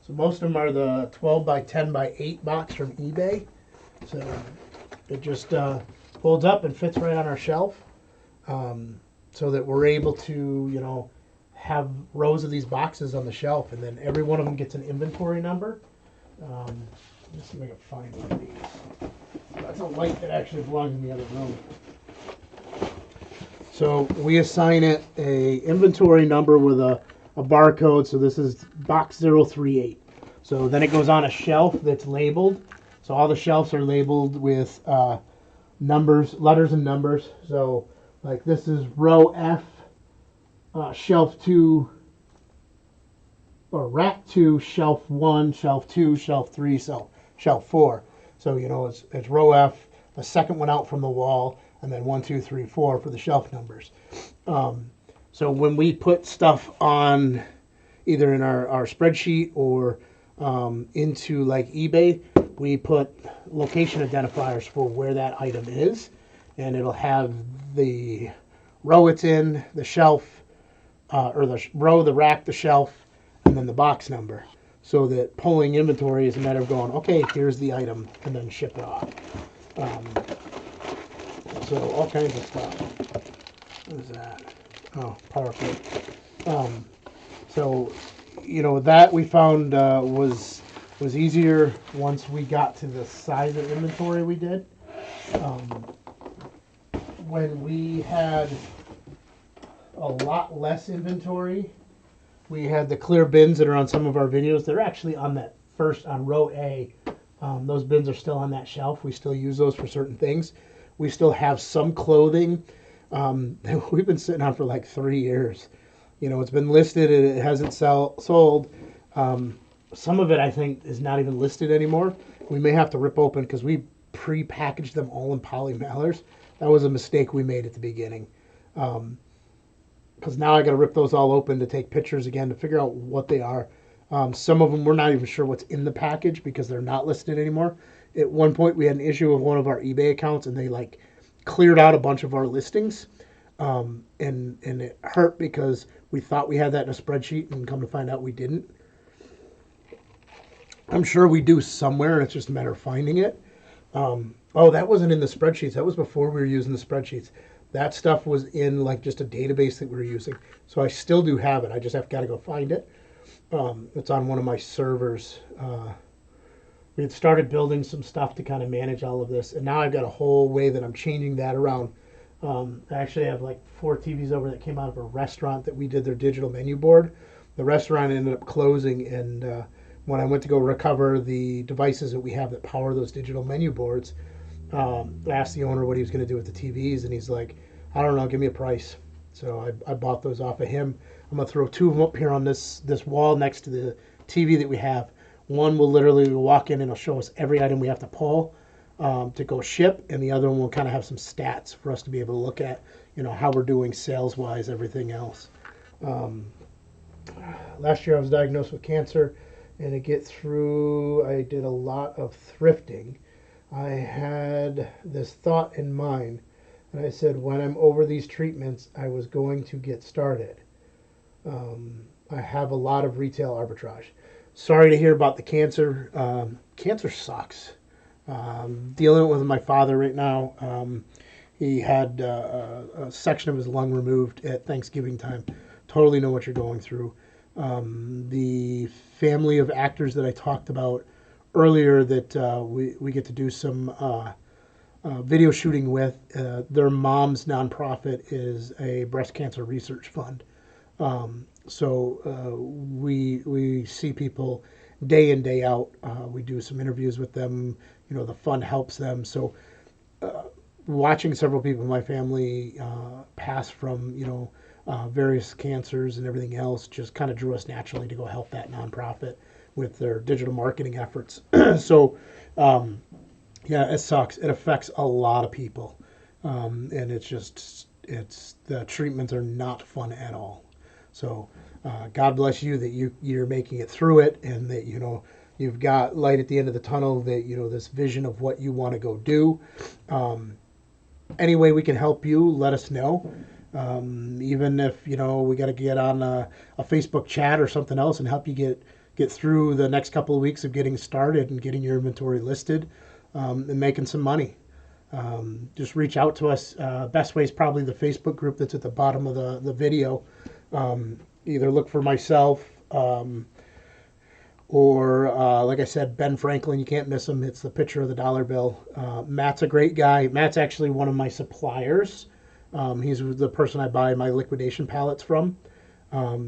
So most of them are the 12 by 10 by 8 box from eBay. So it just folds up and fits right on our shelf, so that we're able to, have rows of these boxes on the shelf, and then every one of them gets an inventory number. Let's see if I can find one of these. That's a light that actually belongs in the other room. So we assign it a inventory number with a barcode. So this is box 038. So then it goes on a shelf that's labeled. So all the shelves are labeled with numbers, letters and numbers. So like this is row F, shelf 2, or rack 2, shelf 1, shelf 2, shelf 3. So shelf 4. So, it's row F, the second one out from the wall, and then 1, 2, 3, 4 for the shelf numbers. So when we put stuff on either in our spreadsheet or into like eBay, we put location identifiers for where that item is, and it'll have the row it's in, the shelf, or the row, the rack, the shelf, and then the box number. So that pulling inventory is a matter of going, okay, here's the item, and then ship it off. So all kinds of stuff. What is that? Oh, PowerPoint. So, that we found was easier once we got to the size of inventory we did. When we had a lot less inventory, we had the clear bins that are on some of our videos. They're actually on row A. Those bins are still on that shelf. We still use those for certain things. We still have some clothing that we've been sitting on for like 3 years. It's been listed and it hasn't sold. Some of it, I think, is not even listed anymore. We may have to rip open because we pre-packaged them all in poly mailers. That was a mistake we made at the beginning. Because now I got to rip those all open to take pictures again to figure out what they are. Some of them we're not even sure what's in the package because they're not listed anymore. At one point we had an issue with one of our eBay accounts and they like cleared out a bunch of our listings. And it hurt because we thought we had that in a spreadsheet and come to find out we didn't. I'm sure we do somewhere and it's just a matter of finding it. Oh, that wasn't in the spreadsheets. That was before we were using the spreadsheets. That stuff was in like just a database that we were using. So I still do have it. I just got to go find it. It's on one of my servers. We had started building some stuff to kind of manage all of this. And now I've got a whole way that I'm changing that around. I actually have like 4 TVs over that came out of a restaurant that we did their digital menu board. The restaurant ended up closing, and when I went to go recover the devices that we have that power those digital menu boards, I asked the owner what he was going to do with the TVs, and he's like, I don't know, give me a price. So I bought those off of him. I'm going to throw 2 of them up here on this wall next to the TV that we have. One will literally walk in and it'll show us every item we have to pull to go ship, and the other one will kind of have some stats for us to be able to look at, how we're doing sales-wise, everything else. Last year I was diagnosed with cancer, and to get through, I did a lot of thrifting. I had this thought in mind, and I said, when I'm over these treatments, I was going to get started. I have a lot of retail arbitrage. Sorry to hear about the cancer. Cancer sucks. Dealing with my father right now. He had a section of his lung removed at Thanksgiving time. Totally know what you're going through. The family of actors that I talked about earlier that we get to do some video shooting with, their mom's nonprofit is a breast cancer research fund. So we see people day in, day out. We do some interviews with them. The fund helps them. So watching several people in my family pass from, various cancers and everything else just kind of drew us naturally to go help that nonprofit with their digital marketing efforts. So, yeah, it sucks. It affects a lot of people. And the treatments are not fun at all. So God bless you that you're making it through it, and that, you've got light at the end of the tunnel, that, this vision of what you want to go do. Any way we can help you, let us know. Even if, we got to get on a Facebook chat or something else and help you get through the next couple of weeks of getting started and getting your inventory listed, and making some money. Just reach out to us. Best way is probably the Facebook group that's at the bottom of the video. Either look for myself, or like I said, Ben Franklin. You can't miss him. It's the picture of the dollar bill. Matt's a great guy. Matt's actually one of my suppliers. He's the person I buy my liquidation pallets from.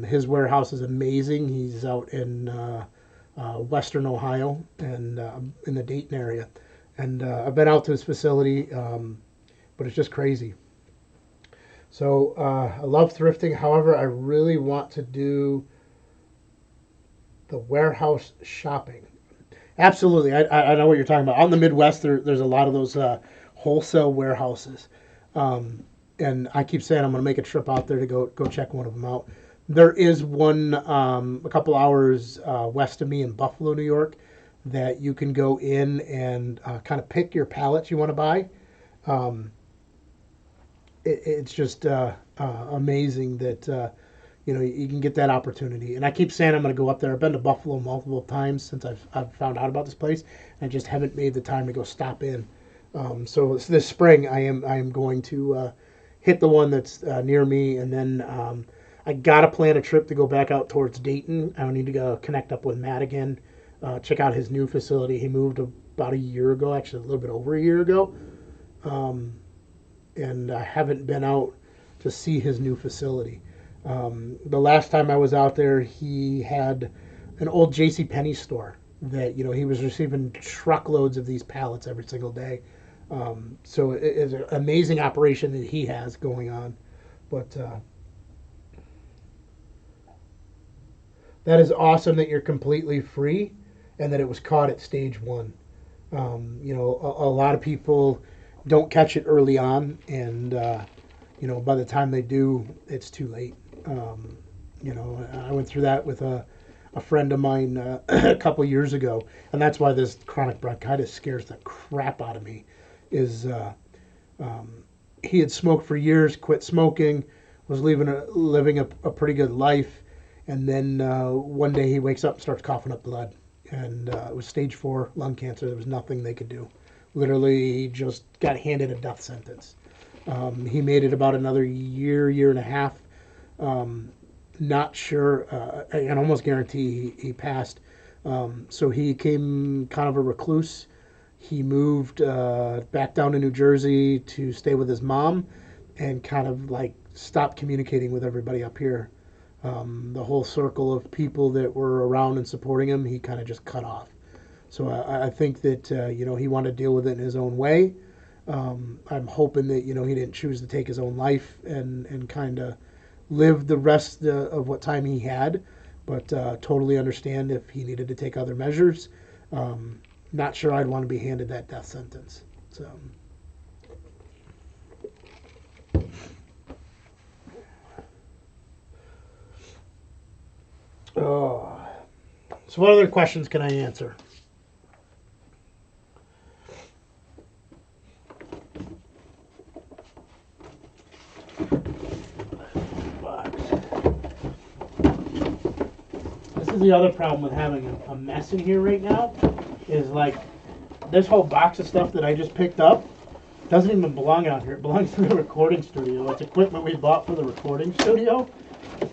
His warehouse is amazing. He's out in Western Ohio and in the Dayton area. And I've been out to his facility, but it's just crazy. So I love thrifting. However, I really want to do the warehouse shopping. Absolutely. I know what you're talking about. Out in the Midwest, there's a lot of those wholesale warehouses. Um, and I keep saying I'm going to make a trip out there to go check one of them out. There is one a couple hours west of me in Buffalo, New York, that you can go in and kind of pick your pallets you want to buy. Um, it's just amazing that you can get that opportunity. And I keep saying I'm going to go up there. I've been to Buffalo multiple times since I've found out about this place, and I just haven't made the time to go stop in. So this spring I am going to hit the one that's near me, and then I gotta plan a trip to go back out towards Dayton. I need to go connect up with Matt again, check out his new facility. He moved about a year ago, actually a little bit over a year ago. Um, and I haven't been out to see his new facility. The last time I was out there, he had an old J.C. Penney store that he was receiving truckloads of these pallets every single day. So it's an amazing operation that he has going on. But that is awesome that you're completely free and that it was caught at stage one. A lot of people don't catch it early on, and by the time they do, it's too late. I went through that with a friend of mine a couple years ago, and that's why this chronic bronchitis scares the crap out of me. Is he had smoked for years, quit smoking, was living a pretty good life, and then one day he wakes up and starts coughing up blood, and it was stage 4 lung cancer. There was nothing they could do. Literally, he just got handed a death sentence. He made it about another year and a half. Not sure. I can almost guarantee he passed. So he became kind of a recluse. He moved back down to New Jersey to stay with his mom and kind of like stopped communicating with everybody up here. The whole circle of people that were around and supporting him, he kind of just cut off. So I think that he wanted to deal with it in his own way. I'm hoping that he didn't choose to take his own life and kind of live the rest of what time he had, but totally understand if he needed to take other measures. Not sure I'd want to be handed that death sentence. So. Oh. So what other questions can I answer? This is the other problem with having a mess in here right now, is like this whole box of stuff that I just picked up doesn't even belong out here. It belongs to the recording studio. It's equipment we bought for the recording studio,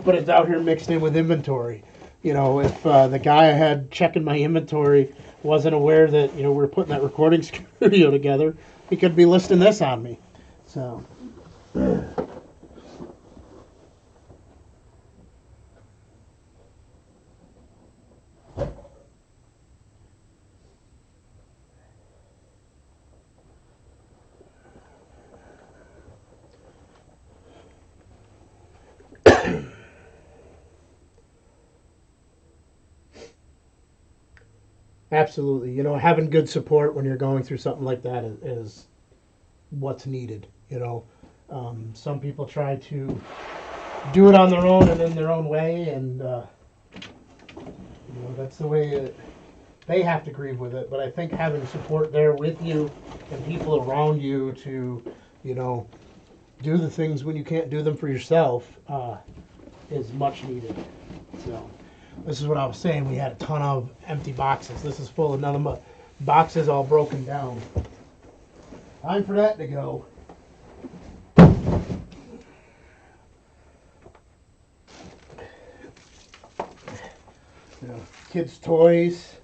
but it's out here mixed in with inventory. If the guy I had checking my inventory wasn't aware that we're putting that recording studio together, he could be listing this on me. So. Absolutely. Having good support when you're going through something like that is what's needed. Some people try to do it on their own and in their own way, and that's the way they have to grieve with it. But I think having support there with you and people around you to, do the things when you can't do them for yourself is much needed. So. This is what I was saying. We had a ton of empty boxes. This is full of none but boxes all broken down. Time for that to go. Kids' toys,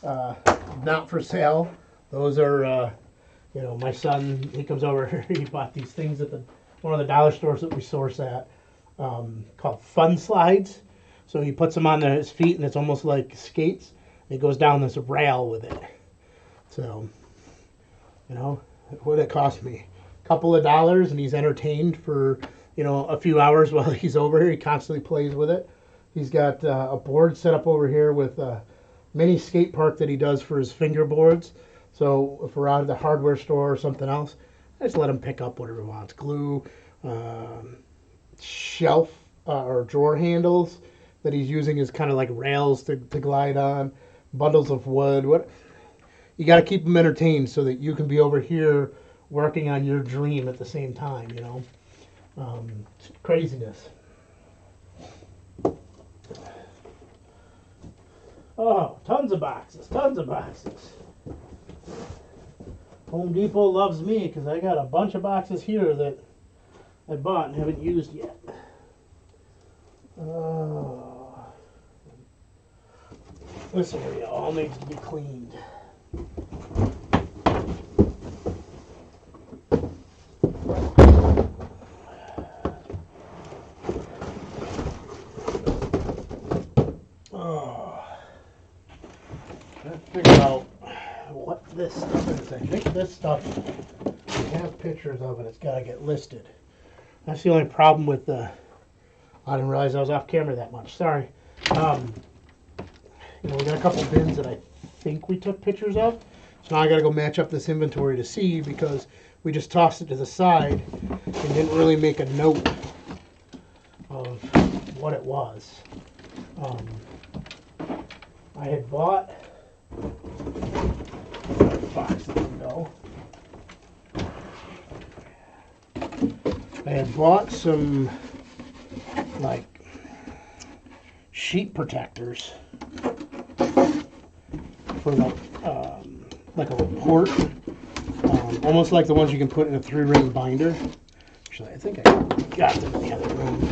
not for sale. Those are, my son, he comes over here, he bought these things at one of the dollar stores that we source at, called Fun Slides. So he puts them on his feet, and it's almost like skates. He goes down this rail with it. So, what did it cost me? A couple of dollars, and he's entertained for, a few hours while he's over here. He constantly plays with it. He's got a board set up over here with mini skate park that he does for his fingerboards. So if we're out at the hardware store or something else, I just let him pick up whatever he wants. Glue, shelf or drawer handles that he's using as kind of like rails to glide on, bundles of wood. What you got to keep them entertained so that you can be over here working on your dream at the same time. You know, craziness. Oh, tons of boxes, tons of boxes. Home Depot loves me because I got a bunch of boxes here that I bought and haven't used yet. This area all needs to be cleaned. Figure out what this stuff is. I think this stuff we have pictures of, and it's got to get listed. That's the only problem with the. I didn't realize I was off camera that much. Sorry. You know, we got a couple bins that I think we took pictures of. So now I got to go match up this inventory to see, because we just tossed it to the side and didn't really make a note of what it was. I had bought. Box didn't go. I had bought some like sheet protectors for like a report, almost like the ones you can put in a 3-ring binder. Actually, I think I got them in the other room.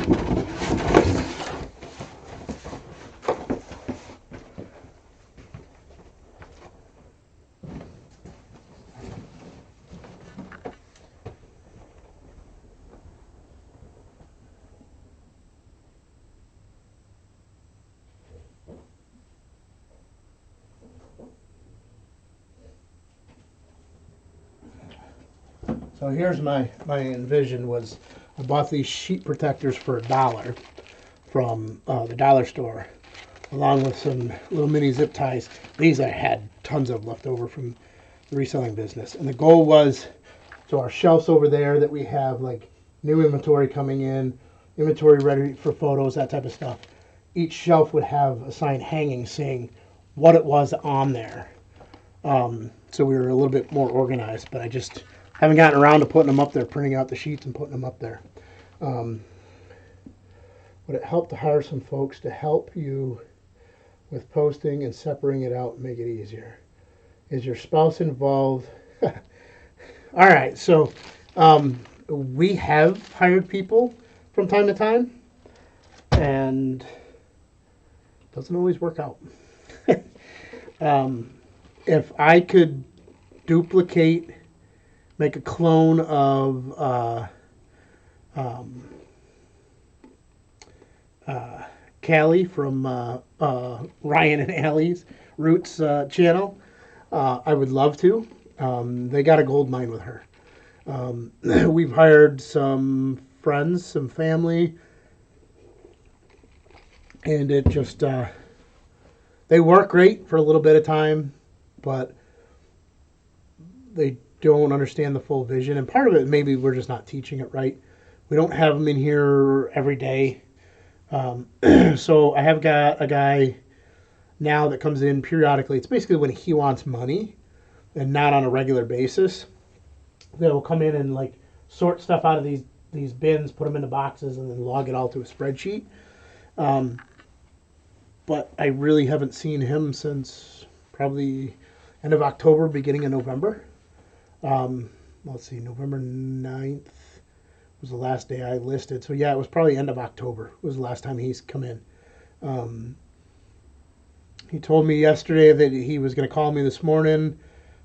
So here's my envision was I bought these sheet protectors for $1 from the dollar store, along with some little mini zip ties. These I had tons of left over from the reselling business. And the goal was, so our shelves over there that we have like new inventory coming in, inventory ready for photos, that type of stuff. Each shelf would have a sign hanging saying what it was on there. So we were a little bit more organized, but I just haven't gotten around to putting them up there, printing out the sheets and putting them up there. Would it help to hire some folks to help you with posting and separating it out and make it easier? Is your spouse involved? All right, so we have hired people from time to time, and it doesn't always work out. If I could duplicate, make a clone of Callie from Ryan and Allie's Roots channel, I would love to. They got a gold mine with her. We've hired some friends, some family, and it just, they work great for a little bit of time, but they don't understand the full vision. And part of it, maybe we're just not teaching it right. We don't have them in here every day. So I have got a guy now that comes in periodically. It's basically when he wants money and not on a regular basis. They'll come in and like sort stuff out of these bins, put them into boxes, and then log it all to a spreadsheet. But I really haven't seen him since probably end of October, beginning of November. Let's see, November 9th was the last day I listed. So yeah, it was probably end of October was the last time he's come in. He told me yesterday that he was going to call me this morning,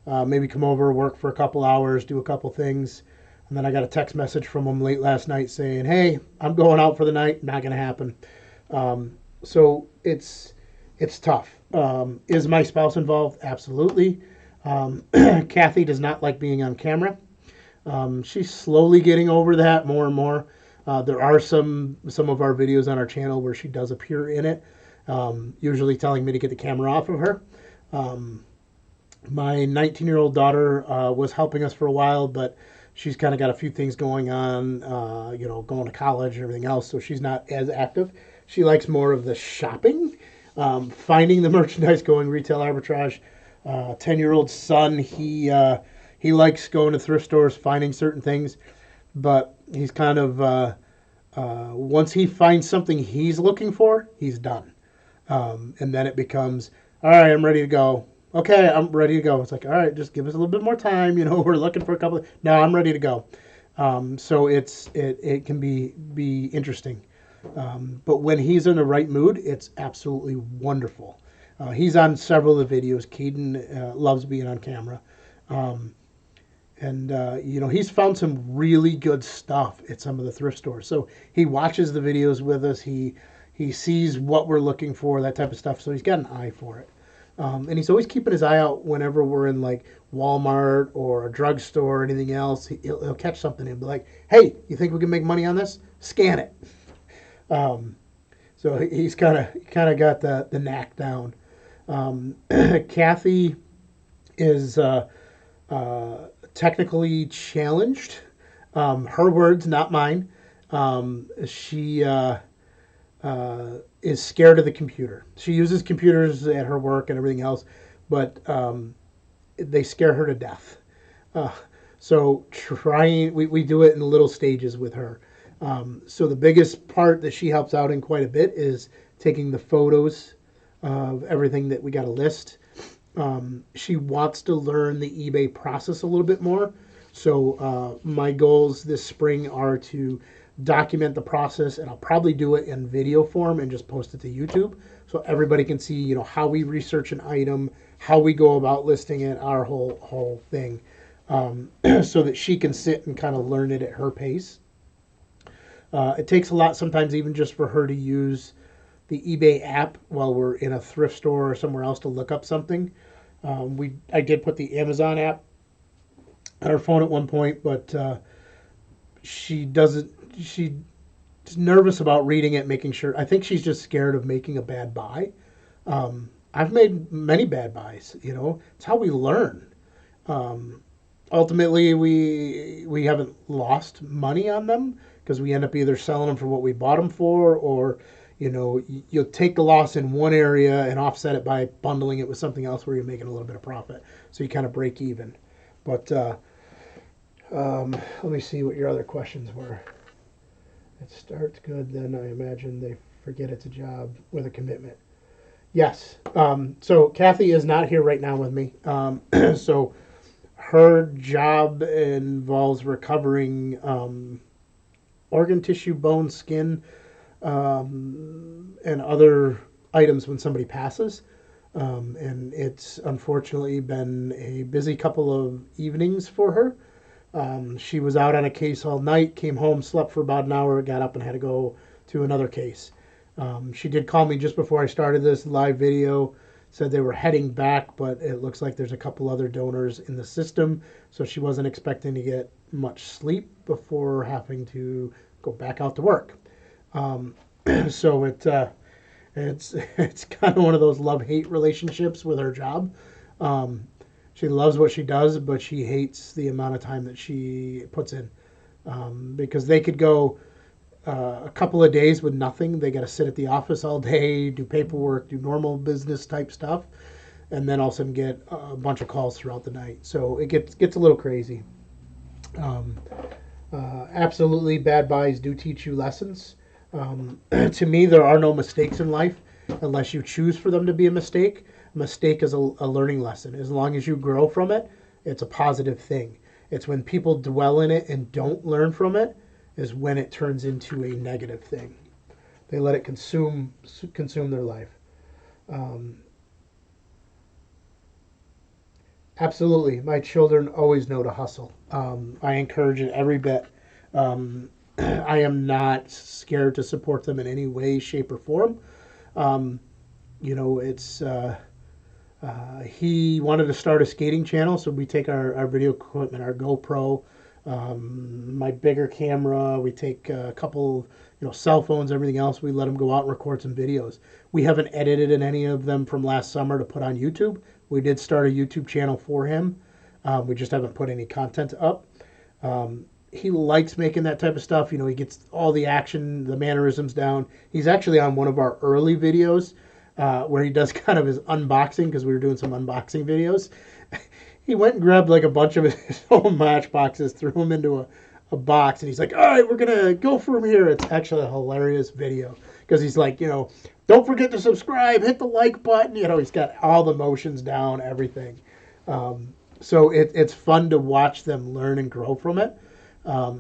maybe come over, work for a couple hours, do a couple things. And then I got a text message from him late last night saying, hey, I'm going out for the night. Not going to happen. So it's tough. Is my spouse involved? Absolutely. Kathy does not like being on camera. She's slowly getting over that more and more. There are some of our videos on our channel where she does appear in it. usually telling me to get the camera off of her. My 19-year-old daughter was helping us for a while, but she's kind of got a few things going on, going to college and everything else, so she's not as active. She likes more of the shopping, finding the merchandise, going retail arbitrage. 10-year-old son, he likes going to thrift stores, finding certain things, but he's kind of once he finds something he's looking for, he's done. And then it becomes, all right, I'm ready to go. Okay, I'm ready to go. It's like, all right, just give us a little bit more time. We're looking for a couple. No, I'm ready to go. So it can be interesting. But when he's in the right mood, it's absolutely wonderful. He's on several of the videos. Keaton loves being on camera. And he's found some really good stuff at some of the thrift stores. So he watches the videos with us. He sees what we're looking for, that type of stuff. So he's got an eye for it. And he's always keeping his eye out whenever we're in like Walmart or a drugstore or anything else. He'll catch something and be like, "Hey, you think we can make money on this? Scan it." So he's kind of got the knack down. Kathy is technically challenged. Her words, not mine. She is scared of the computer. She uses computers at her work and everything else, but they scare her to death. So we do it in little stages with her. So the biggest part that she helps out in quite a bit is taking the photos of everything that we got to list. She wants to learn the eBay process a little bit more. So my goals this spring are to document the process, and I'll probably do it in video form and just post it to YouTube so everybody can see, how we research an item, how we go about listing it, our whole thing, so that she can sit and kind of learn it at her pace. It takes a lot sometimes even just for her to use the eBay app while we're in a thrift store or somewhere else to look up something. I did put the Amazon app on her phone at one point, but she's nervous about reading it, making sure. I think she's just scared of making a bad buy. I've made many bad buys. It's how we learn. Ultimately, we haven't lost money on them because we end up either selling them for what we bought them for, or you'll take the loss in one area and offset it by bundling it with something else where you're making a little bit of profit. So you kind of break even. But let me see what your other questions were. It starts good, then I imagine they forget it's a job with a commitment. Yes. So Kathy is not here right now with me. So her job involves recovering organ tissue, bone, skin, and other items when somebody passes. And it's unfortunately been a busy couple of evenings for her. She was out on a case all night, came home, slept for about an hour, got up and had to go to another case. She did call me just before I started this live video, said they were heading back, but it looks like there's a couple other donors in the system, so she wasn't expecting to get much sleep before having to go back out to work. So it's kind of one of those love-hate relationships with her job. She loves what she does, but she hates the amount of time that she puts in, because they could go a couple of days with nothing. They got to sit at the office all day, do paperwork, do normal business type stuff, and then all of a sudden get a bunch of calls throughout the night. So it gets a little crazy. Absolutely, bad buys do teach you lessons. To me, there are no mistakes in life unless you choose for them to be a mistake. A mistake is a learning lesson. As long as you grow from it, it's a positive thing. It's when people dwell in it and don't learn from it is when it turns into a negative thing. They let it consume their life. Absolutely. My children always know to hustle. I encourage it every bit. I am not scared to support them in any way, shape, or form. It's he wanted to start a skating channel, so we take our video equipment, our GoPro, My bigger camera, we take a couple, cell phones, everything else. We let him go out and record some videos. We haven't edited in any of them from last summer to put on YouTube. We did start a YouTube channel for him. We just haven't put any content up. He likes making that type of stuff. He gets all the action, the mannerisms down. He's actually on one of our early videos where he does kind of his unboxing because we were doing some unboxing videos. He went and grabbed like a bunch of his own matchboxes, threw them into a box, and he's like, all right, we're going to go from here. It's actually a hilarious video because he's like, don't forget to subscribe, hit the like button. He's got all the motions down, everything. So it's fun to watch them learn and grow from it. My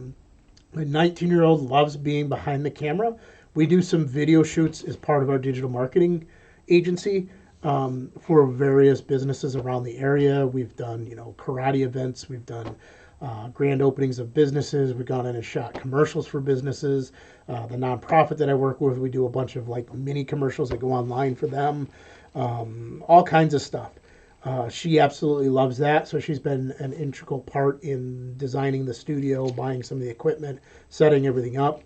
19-year-old loves being behind the camera. We do some video shoots as part of our digital marketing agency for various businesses around the area. We've done, karate events. We've done grand openings of businesses. We've gone in and shot commercials for businesses. The nonprofit that I work with, we do a bunch of like mini commercials that go online for them. All kinds of stuff. She absolutely loves that, so she's been an integral part in designing the studio, buying some of the equipment, setting everything up.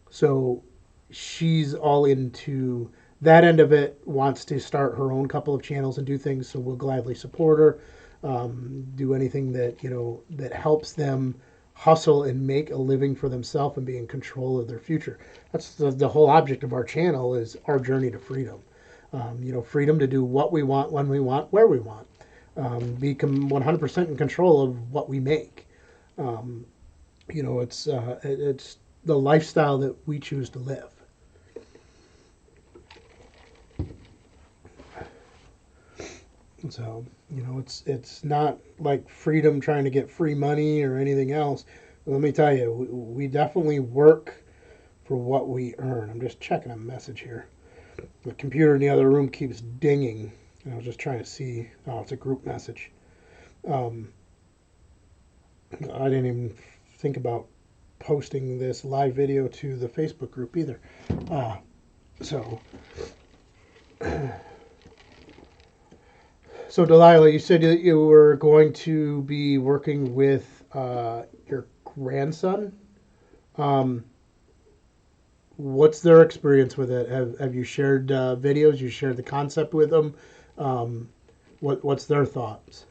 So she's all into that end of it, wants to start her own couple of channels and do things, so we'll gladly support her. Do anything that helps them hustle and make a living for themselves and be in control of their future. That's the whole object of our channel, is our journey to freedom. Freedom to do what we want, when we want, where we want. Become 100% in control of what we make. It's the lifestyle that we choose to live. So, it's not like freedom trying to get free money or anything else. Let me tell you, we definitely work for what we earn. I'm just checking a message here. The computer in the other room keeps dinging. And I was just trying to see. Oh, it's a group message. I didn't even think about posting this live video to the Facebook group either. So Delilah, you said that you were going to be working with your grandson. What's their experience with it? Have you shared videos? You shared the concept with them? What's their thoughts?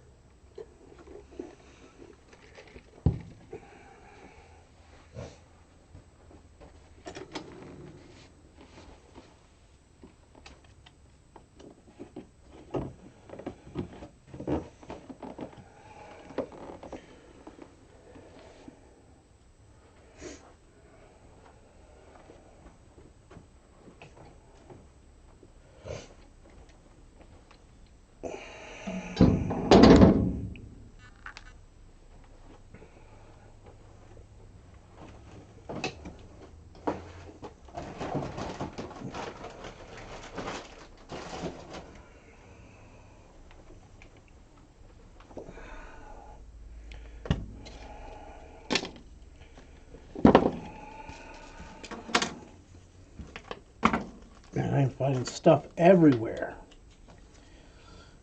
Man, I'm finding stuff everywhere.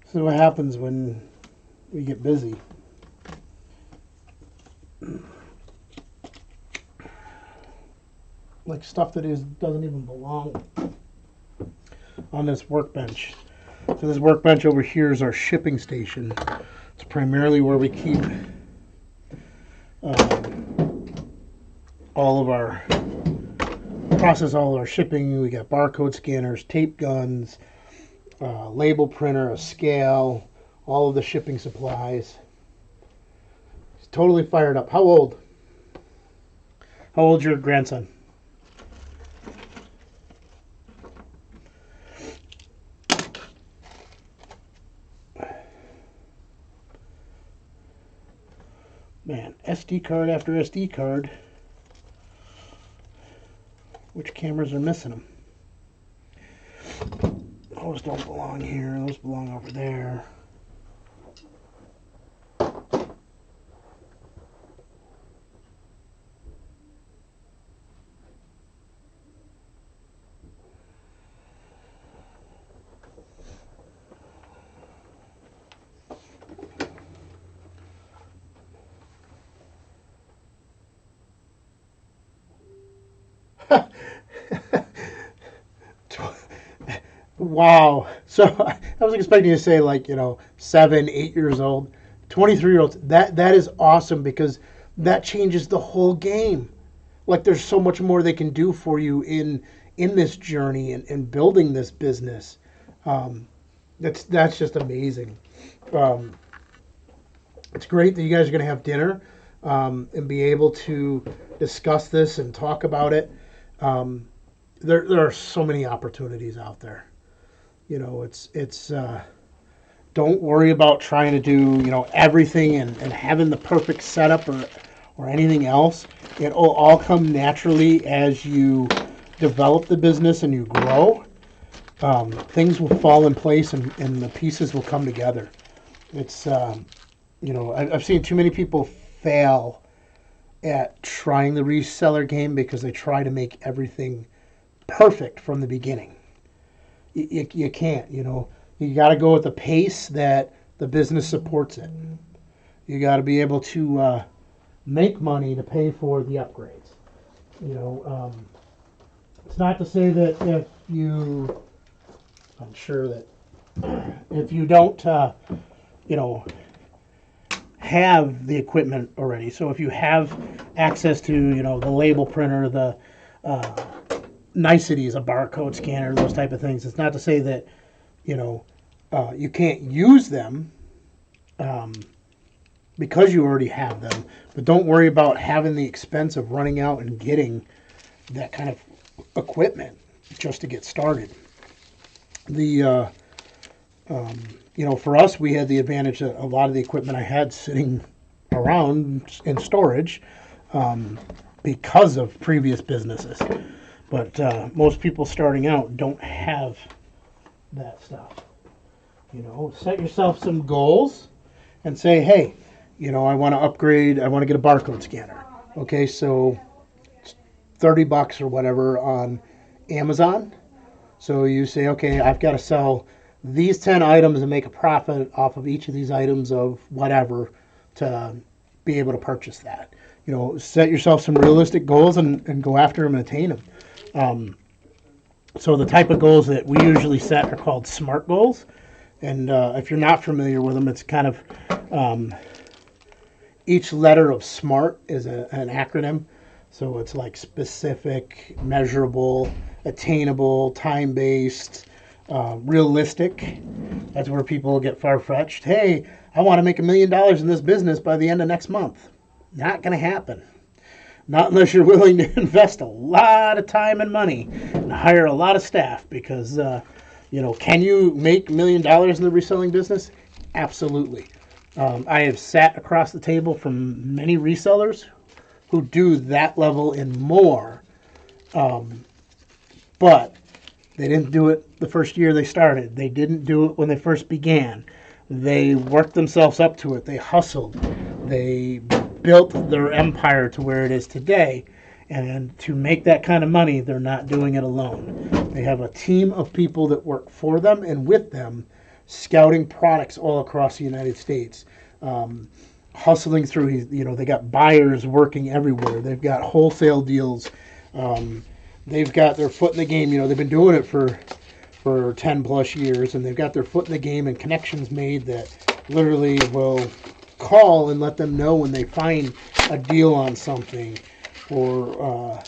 This is what happens when we get busy. Like stuff that doesn't even belong on this workbench. So this workbench over here is our shipping station. It's primarily where we keep process all of our shipping. We got barcode scanners, tape guns, label printer, a scale, all of the shipping supplies. He's totally fired up. How old? How old's your grandson? Man, SD card after SD card. Which cameras are missing them? Those don't belong here. Those belong over there. Wow. So I was expecting you to say like, 7, 8 years old, 23-year-olds. That is awesome because that changes the whole game. Like there's so much more they can do for you in this journey and building this business. Um, that's just amazing. Um, it's great that you guys are going to have dinner and be able to discuss this and talk about it. Um, there are so many opportunities out there. It's don't worry about trying to do everything and having the perfect setup or anything else. It will all come naturally as you develop the business and you grow. Things will fall in place and the pieces will come together. It's I've seen too many people fail at trying the reseller game because they try to make everything perfect from the beginning. You can't, you got to go at the pace that the business supports it. You got to be able to make money to pay for the upgrades. It's not to say that I'm sure that if you don't, have the equipment already. So if you have access to, the label printer, the niceties, a barcode scanner, those type of things, it's not to say that, you can't use them because you already have them. But don't worry about having the expense of running out and getting that kind of equipment just to get started. For us, we had the advantage that a lot of the equipment I had sitting around in storage because of previous businesses. But most people starting out don't have that stuff. Set yourself some goals and say, hey, I want to upgrade. I want to get a barcode scanner. Okay, so it's $30 or whatever on Amazon. So you say, okay, I've got to sell these 10 items and make a profit off of each of these items of whatever to be able to purchase that. Set yourself some realistic goals and go after them and attain them. So the type of goals that we usually set are called SMART goals. And if you're not familiar with them, it's kind of each letter of SMART is an acronym. So it's like specific, measurable, attainable, time-based, realistic. That's where people get far-fetched. Hey, I want to make $1 million in this business by the end of next month. Not going to happen. Not unless you're willing to invest a lot of time and money and hire a lot of staff because, can you make $1 million in the reselling business? Absolutely. I have sat across the table from many resellers who do that level and more, but they didn't do it the first year they started. They didn't do it when they first began. They worked themselves up to it. They hustled. They built their empire to where it is today. And to make that kind of money, they're not doing it alone. They have a team of people that work for them and with them, scouting products all across the United States. Hustling through, they got buyers working everywhere. They've got wholesale deals. They've got their foot in the game. They've been doing it for 10 plus years, and they've got their foot in the game and connections made that literally will call and let them know when they find a deal on something, or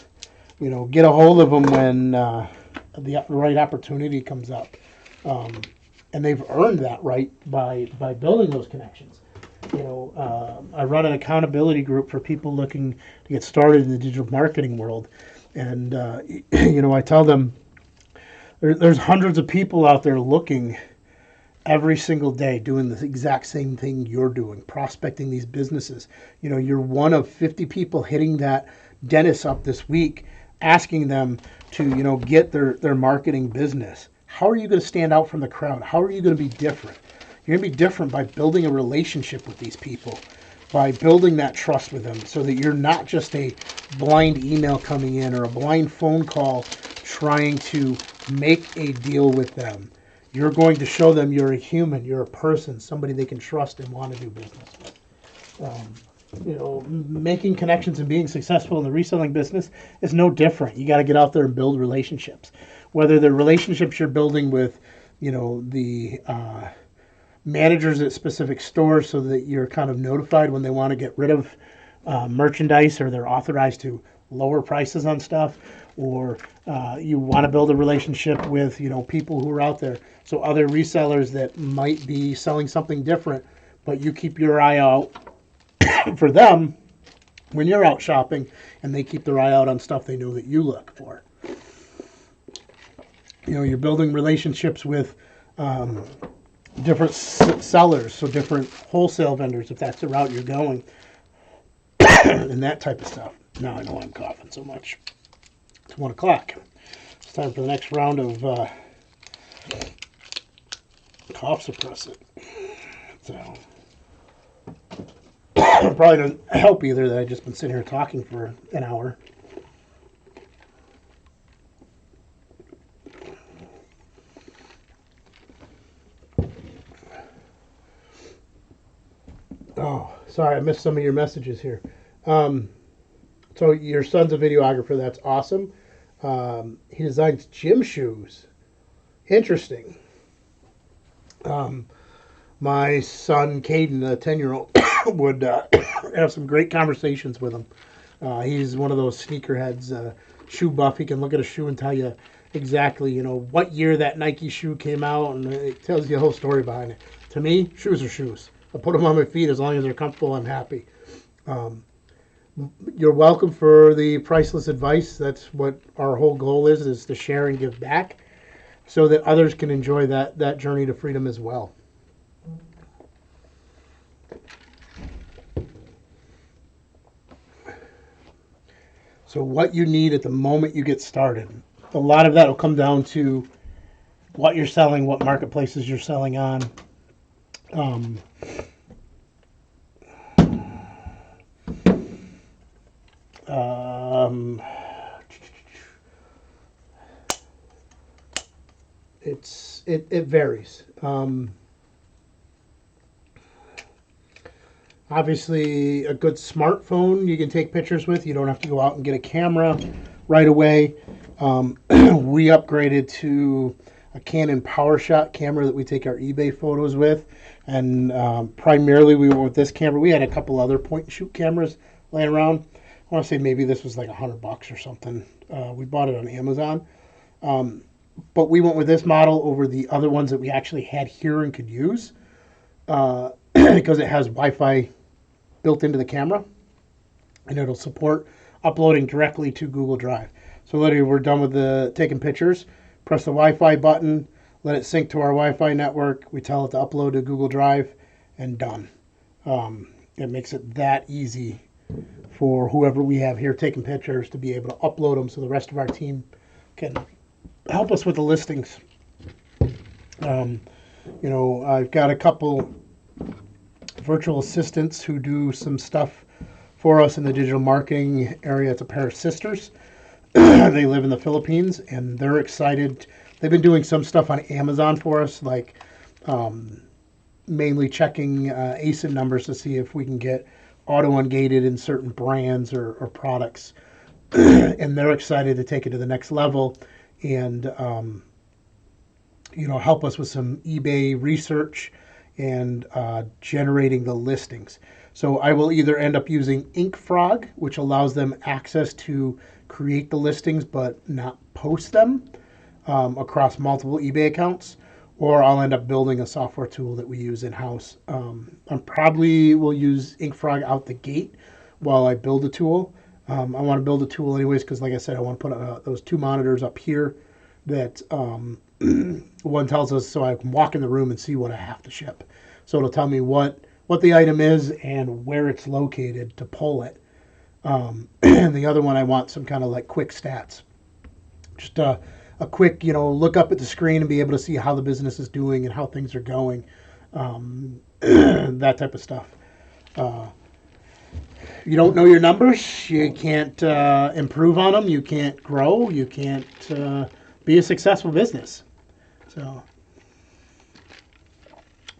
get a hold of them when the right opportunity comes up. And they've earned that right by building those connections. I run an accountability group for people looking to get started in the digital marketing world. And, I tell them there's hundreds of people out there looking every single day doing the exact same thing you're doing, prospecting these businesses. You're one of 50 people hitting that dentist up this week, asking them to, get their marketing business. How are you going to stand out from the crowd? How are you going to be different? You're going to be different by building a relationship with these people, by building that trust with them so that you're not just a blind email coming in or a blind phone call trying to make a deal with them. You're going to show them you're a human, you're a person, somebody they can trust and want to do business with. making connections and being successful in the reselling business is no different. You got to get out there and build relationships, whether the relationships you're building with, the managers at specific stores, so that you're kind of notified when they want to get rid of merchandise, or they're authorized to lower prices on stuff, or you want to build a relationship with people who are out there, so other resellers that might be selling something different, but you keep your eye out for them when you're out shopping, and they keep their eye out on stuff they know that you look for. You're building relationships with different sellers, so different wholesale vendors, if that's the route you're going, and that type of stuff. Now I know I'm coughing so much. It's 1 o'clock. It's time for the next round of cough suppressant. So probably doesn't help either that I've just been sitting here talking for an hour. Oh, sorry, I missed some of your messages here. So your son's a videographer. That's awesome. He designs gym shoes. Interesting. My son, Caden, a 10-year-old, would have some great conversations with him. He's one of those sneakerheads, shoe buff. He can look at a shoe and tell you exactly, what year that Nike shoe came out, and it tells you the whole story behind it. To me, shoes are shoes. I put them on my feet as long as they're comfortable. I'm happy. You're welcome for the priceless advice. That's what our whole goal is to share and give back, so that others can enjoy that journey to freedom as well. So what you need at the moment you get started, a lot of that will come down to what you're selling, what marketplaces you're selling on. It varies. Obviously, a good smartphone you can take pictures with. You don't have to go out and get a camera right away. We upgraded to a Canon PowerShot camera that we take our eBay photos with, and primarily we went with this camera. We had a couple other point-and-shoot cameras laying around. I want to say maybe this was like $100 or something. We bought it on Amazon. But we went with this model over the other ones that we actually had here and could use, because it has Wi-Fi built into the camera, and it'll support uploading directly to Google Drive. So literally, we're done with the taking pictures, press the Wi-Fi button, let it sync to our Wi-Fi network. We tell it to upload to Google Drive, and done. It makes it that easy for whoever we have here taking pictures to be able to upload them, so the rest of our team can help us with the listings. I've got a couple virtual assistants who do some stuff for us in the digital marketing area. It's a pair of sisters. They live in the Philippines, and they're excited. They've been doing some stuff on Amazon for us, like mainly checking ASIN numbers to see if we can get auto-ungated in certain brands or products. And they're excited to take it to the next level and help us with some eBay research and generating the listings. So I will either end up using InkFrog, which allows them access to create the listings but not post them across multiple eBay accounts, or I'll end up building a software tool that we use in-house. I probably will use InkFrog out the gate while I build a tool. I want to build a tool anyways because, like I said, I want to put those two monitors up here that one tells us so I can walk in the room and see what I have to ship. So it'll tell me what the item is and where it's located to pull it. And the other one, I want some kind of like quick stats. Just a quick, look up at the screen and be able to see how the business is doing and how things are going. That type of stuff. You don't know your numbers, you can't improve on them, you can't grow, you can't be a successful business.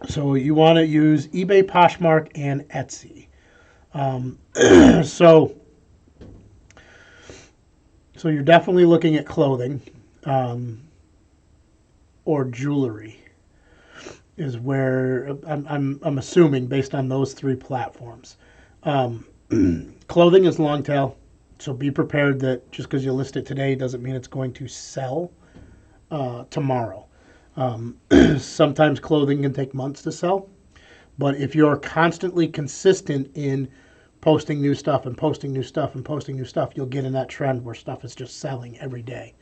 So you want to use eBay, Poshmark, and Etsy. Um, so so you're definitely looking at clothing, um, or jewelry is where I'm assuming based on those three platforms. Um, Clothing is long tail, so be prepared that just because you list it today doesn't mean it's going to sell tomorrow. Um, Sometimes clothing can take months to sell, but if you're constantly consistent in posting new stuff and posting new stuff and posting new stuff, you'll get in that trend where stuff is just selling every day.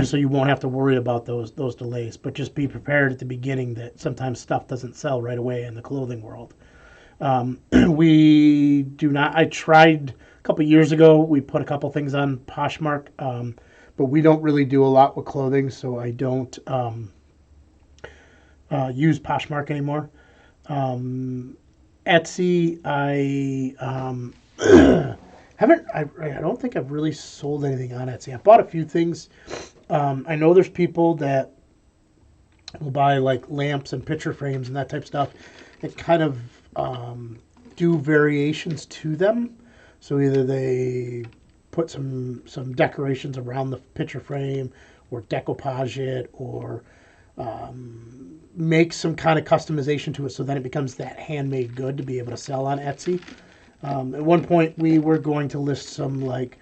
So you won't have to worry about those delays. But just be prepared at the beginning that sometimes stuff doesn't sell right away in the clothing world. We do not. I tried a couple years ago. We put a couple things on Poshmark, but we don't really do a lot with clothing, so I don't use Poshmark anymore. Etsy, I haven't. I don't think I've really sold anything on Etsy. I bought a few things. I know there's people that will buy like lamps and picture frames and that type of stuff and kind of do variations to them. So either they put some decorations around the picture frame or decoupage it or make some kind of customization to it so then it becomes that handmade good to be able to sell on Etsy. At one point, we were going to list some like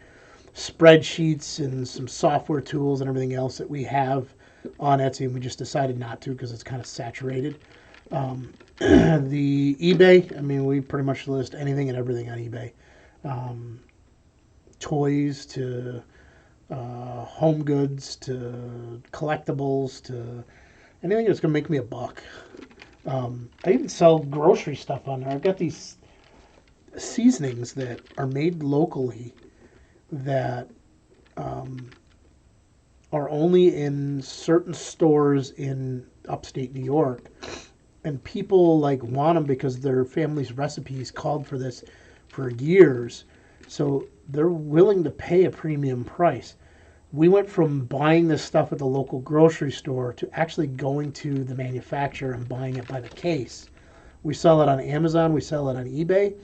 spreadsheets and some software tools and everything else that we have on Etsy, and we just decided not to because it's kind of saturated. The eBay, I mean, we pretty much list anything and everything on eBay. Toys to home goods to collectibles to anything that's going to make me a buck. I even sell grocery stuff on there. I've got these seasonings that are made locally that are only in certain stores in upstate New York, and people like want them because their family's recipes called for this for years, so they're willing to pay a premium price. We went from buying this stuff at the local grocery store to actually going to the manufacturer and buying it by the case. We sell it on Amazon, we sell it on eBay,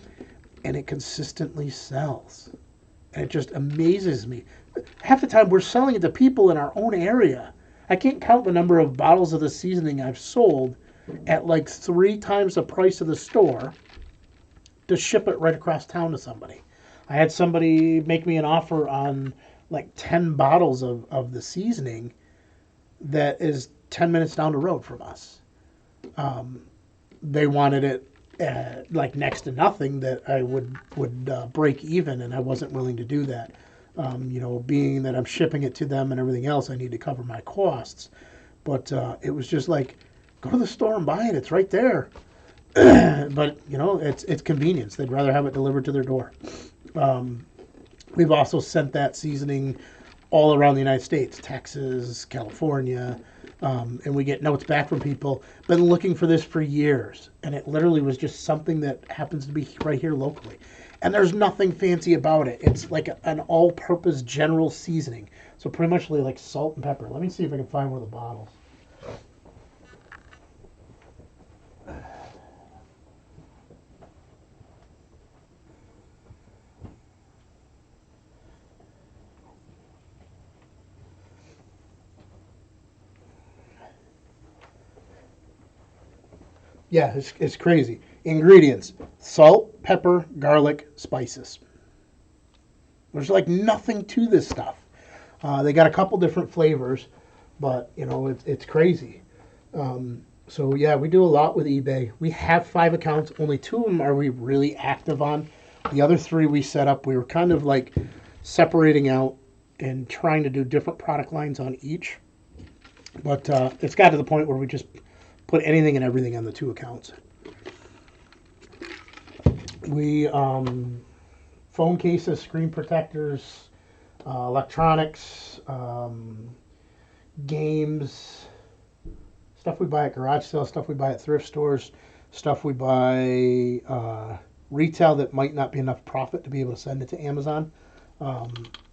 and it consistently sells. And it just amazes me. Half the time we're selling it to people in our own area. I can't count the number of bottles of the seasoning I've sold at like 3 times the price of the store to ship it right across town to somebody. I had somebody make me an offer on like 10 bottles of the seasoning that is 10 minutes down the road from us. They wanted it like next to nothing that I would break even, and I wasn't willing to do that. Being that I'm shipping it to them and everything else, I need to cover my costs. But it was just like, go to the store and buy it. It's right there. But it's convenience. They'd rather have it delivered to their door. We've also sent that seasoning all around the United States, Texas, California, and we get notes back from people. Been looking for this for years, and it literally was just something that happens to be right here locally. And there's nothing fancy about it. It's like an all-purpose general seasoning. So pretty much like salt and pepper. Let me see if I can find one of the bottles. Yeah, it's crazy. Ingredients: salt, pepper, garlic, spices. There's like nothing to this stuff. They got a couple different flavors, but it's crazy. So yeah, we do a lot with eBay. We have 5 accounts. Only 2 of them are we really active on. The other 3 we set up. We were kind of like separating out and trying to do different product lines on each. But it's got to the point where we just put anything and everything on the 2 accounts. We phone cases, screen protectors, electronics, games, stuff we buy at garage sales, stuff we buy at thrift stores, stuff we buy retail that might not be enough profit to be able to send it to Amazon.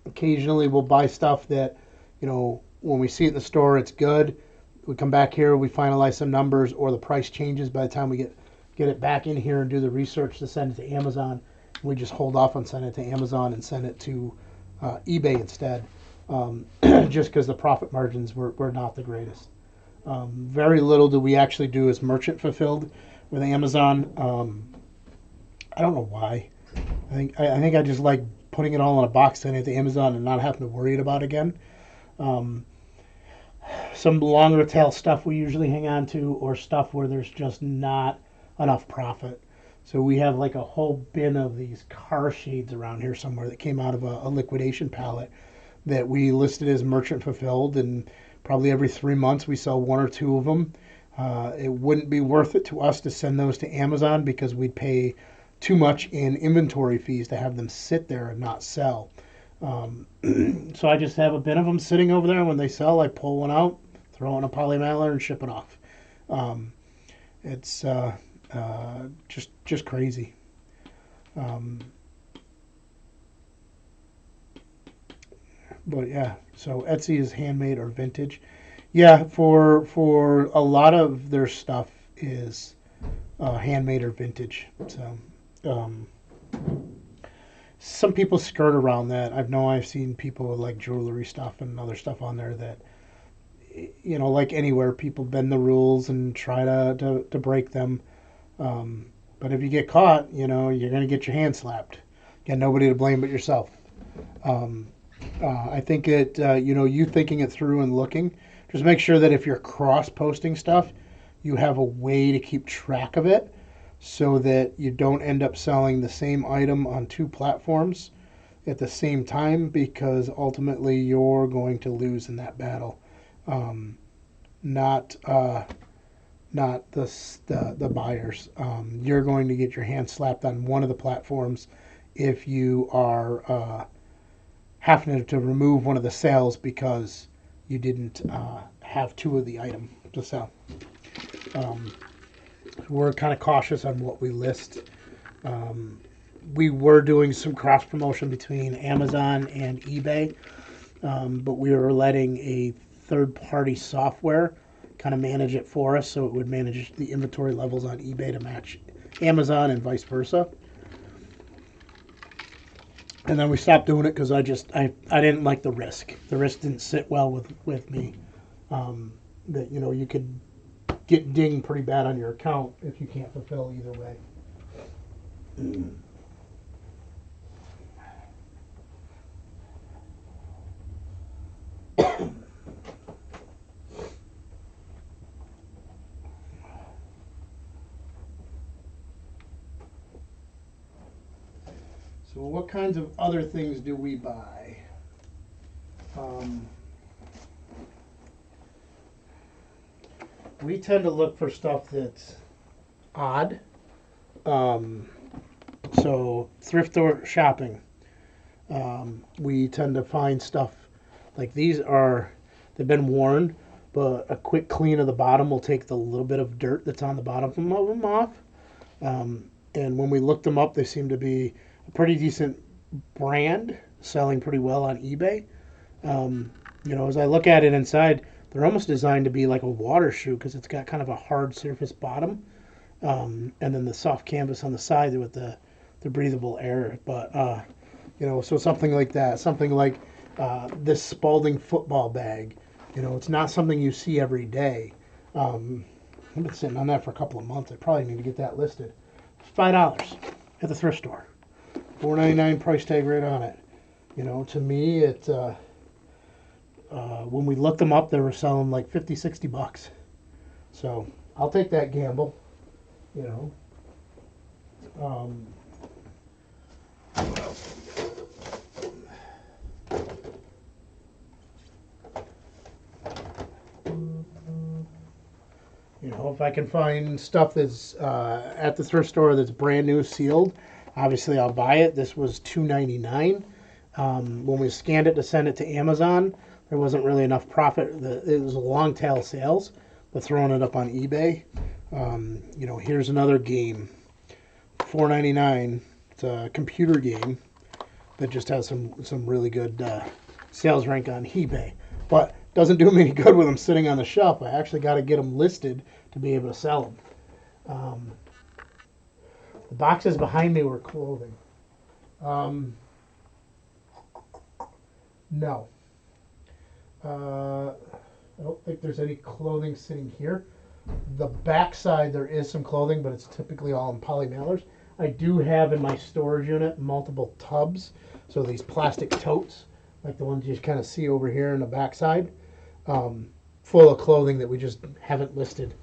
Occasionally we'll buy stuff that, when we see it in the store, it's good. We come back here, we finalize some numbers, or the price changes by the time we get it back in here and do the research to send it to Amazon. we just hold off on sending it to Amazon and send it to eBay instead, just because the profit margins were not the greatest. Very little do we actually do as merchant fulfilled with Amazon. I don't know why. I think I just like putting it all in a box, sending it to Amazon, and not having to worry about it again. Some longer tail stuff we usually hang on to, or stuff where there's just not enough profit. So we have like a whole bin of these car shades around here somewhere that came out of a liquidation pallet that we listed as merchant fulfilled, and probably every 3 months we sell one or two of them. It wouldn't be worth it to us to send those to Amazon because we'd pay too much in inventory fees to have them sit there and not sell. So I just have a bin of them sitting over there. When they sell, I pull one out, throw it in a poly mailer, and ship it off. It's just crazy. But yeah, so Etsy is handmade or vintage. Yeah, for a lot of their stuff is handmade or vintage. So some people skirt around that. I've seen people with like jewelry stuff and other stuff on there that, like anywhere, people bend the rules and try to break them. But if you get caught, you're going to get your hand slapped. You got nobody to blame but yourself. I think you thinking it through and looking, just make sure that if you're cross-posting stuff, you have a way to keep track of it so that you don't end up selling the same item on two platforms at the same time, because ultimately you're going to lose in that battle. Not the buyers. You're going to get your hand slapped on one of the platforms if you are having to remove one of the sales because you didn't have two of the item to sell. We're kind of cautious on what we list. We were doing some cross promotion between Amazon and eBay, but we were letting a third-party software kind of manage it for us, so it would manage the inventory levels on eBay to match Amazon and vice versa. And then we stopped doing it because I didn't like the risk. The risk didn't sit well with me. That you could get dinged pretty bad on your account if you can't fulfill either way. So what kinds of other things do we buy? We tend to look for stuff that's odd. So thrift store shopping. We tend to find stuff like they've been worn, but a quick clean of the bottom will take the little bit of dirt that's on the bottom of them off. And when we looked them up, they seem to be a pretty decent brand, selling pretty well on eBay. As I look at it inside, they're almost designed to be like a water shoe because it's got kind of a hard surface bottom, and then the soft canvas on the side with the breathable air. But so something like that, something like this Spalding football bag. It's not something you see every day. I've been sitting on that for a couple of months. I probably need to get that listed. $5 at the thrift store. $4.99 price tag right on it. To me, it when we looked them up, they were selling like $50-$60. So I'll take that gamble. If I can find stuff that's at the thrift store that's brand new, sealed, obviously I'll buy it. This was $2.99. When we scanned it to send it to Amazon, there wasn't really enough profit. It was a long tail sales, but throwing it up on eBay, here's another game, $4.99. It's a computer game that just has some really good sales rank on eBay, but doesn't do me any good with them sitting on the shelf. I actually got to get them listed to be able to sell them. The boxes behind me were clothing. Um, no. I don't think there's any clothing sitting here. The back side there is some clothing, but it's typically all in poly mailers. I do have in my storage unit multiple tubs, so these plastic totes, like the ones you kind of see over here in the back side, full of clothing that we just haven't listed.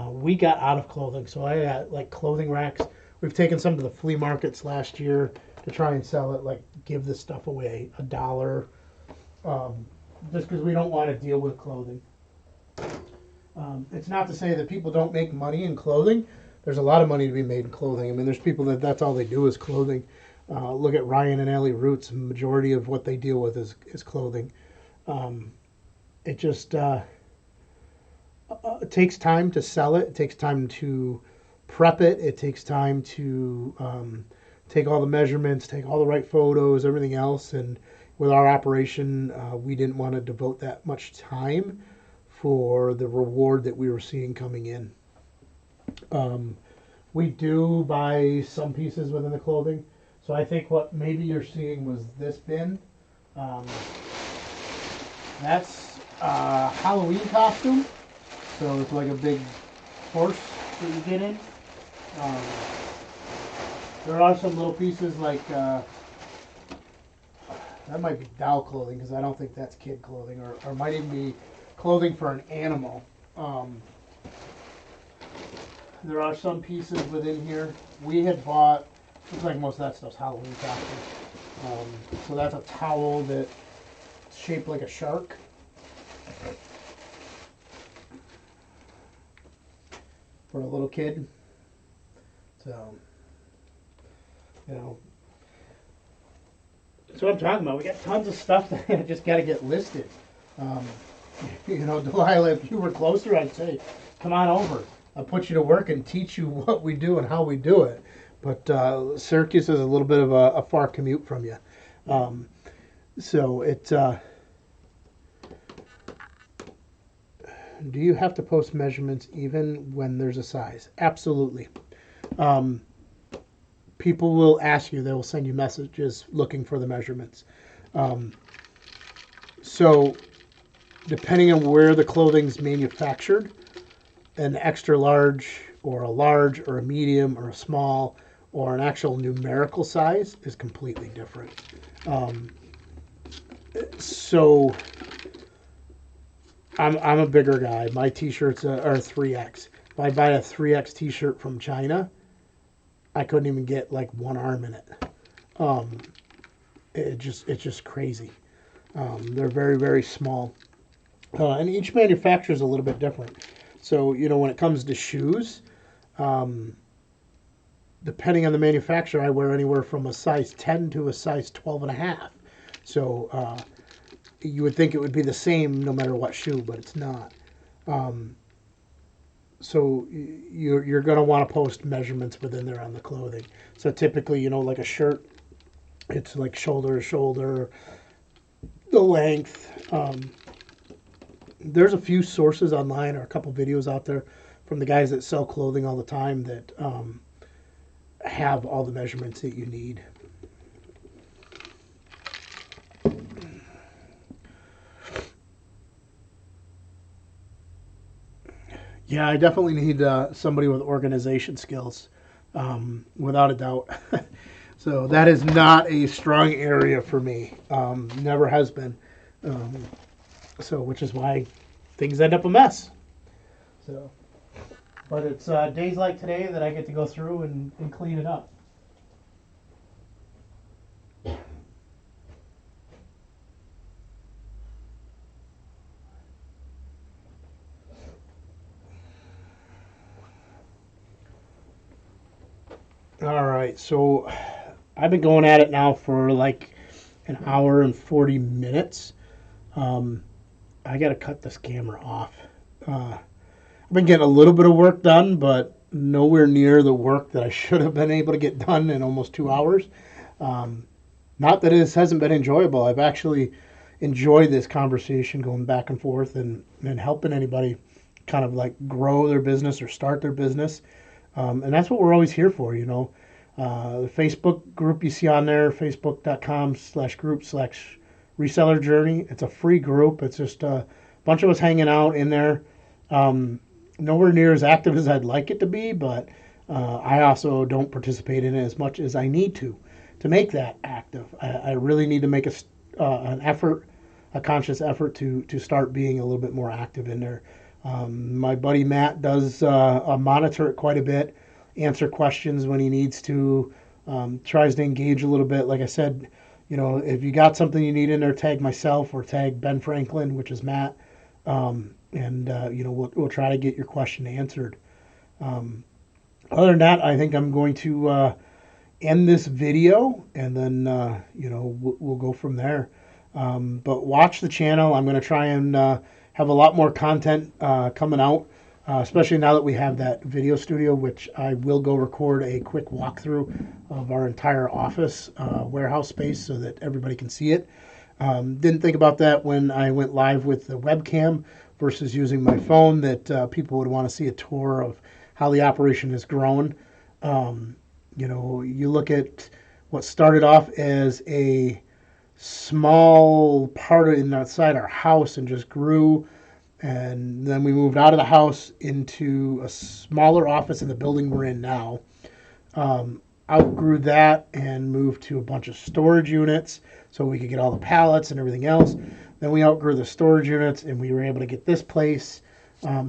We got out of clothing, so I got like clothing racks. We've taken some to the flea markets last year to try and sell it, like give this stuff away $1, just because we don't want to deal with clothing. It's not to say that people don't make money in clothing. There's a lot of money to be made in clothing. I mean, there's people that's all they do is clothing. Look at Ryan and Ellie Roots. The majority of what they deal with is clothing. It just it takes time to sell it. It takes time to prep it. It takes time to take all the measurements, take all the right photos, everything else. And with our operation, we didn't want to devote that much time for the reward that we were seeing coming in. We do buy some pieces within the clothing. So I think what maybe you're seeing was this bin. That's a Halloween costume. So it's like a big horse that you get in. There are some little pieces like, that might be doll clothing because I don't think that's kid clothing, or might even be clothing for an animal. There are some pieces within here. We had bought, looks like most of that stuff's Halloween costume. So that's a towel that's shaped like a shark. For a little kid. So, you know. That's what I'm talking about. We got tons of stuff that just got to get listed. You know, Delilah, if you were closer, I'd say, come on over. I'll put you to work and teach you what we do and how we do it. But Syracuse is a little bit of a far commute from you. So it... do you have to post measurements even when there's a size? Absolutely. People will ask you, they will send you messages looking for the measurements. So depending on where the clothing's manufactured, an extra large or a large or a medium or a small or an actual numerical size is completely different. So I'm a bigger guy. My t-shirts are 3X. If I buy a 3X t-shirt from China, I couldn't even get like one arm in it. It's just crazy. They're very, very small. And each manufacturer is a little bit different. So, you know, when it comes to shoes, depending on the manufacturer, I wear anywhere from a size 10 to a size 12 and a half. So, you would think it would be the same no matter what shoe, but it's not. So you're going to want to post measurements within there on the clothing. So typically, you know, like a shirt, it's like shoulder to shoulder, the length. There's a few sources online or a couple videos out there from the guys that sell clothing all the time that have all the measurements that you need. Yeah, I definitely need somebody with organization skills, without a doubt. So that is not a strong area for me. Never has been. So which is why things end up a mess. So, but it's days like today that I get to go through and clean it up. All right, so I've been going at it now for like an hour and 40 minutes. I got to cut this camera off. I've been getting a little bit of work done, but nowhere near the work that I should have been able to get done in almost 2 hours. Not that this hasn't been enjoyable. I've actually enjoyed this conversation going back and forth and helping anybody kind of like grow their business or start their business. And that's what we're always here for, you know. The Facebook group you see on there, facebook.com/group/reseller journey. It's a free group. It's just a bunch of us hanging out in there. Nowhere near as active as I'd like it to be, but I also don't participate in it as much as I need to make that active. I really need to make an effort, a conscious effort to start being a little bit more active in there. My buddy Matt does monitor it quite a bit, answer questions when he needs to, tries to engage a little bit. Like I said, if you got something you need in there, tag myself or tag Ben Franklin, which is Matt, and we'll try to get your question answered. Other than that, I think I'm going to end this video, and then we'll go from there. But watch the channel. I'm going to try and have a lot more content coming out, especially now that we have that video studio, which I will go record a quick walkthrough of our entire office warehouse space so that everybody can see it. Didn't think about that when I went live with the webcam versus using my phone, that people would want to see a tour of how the operation has grown. You look at what started off as a small part inside our house and just grew, and then we moved out of the house into a smaller office in the building we're in now. Outgrew that and moved to a bunch of storage units so we could get all the pallets and everything else. Then we outgrew the storage units and we were able to get this place.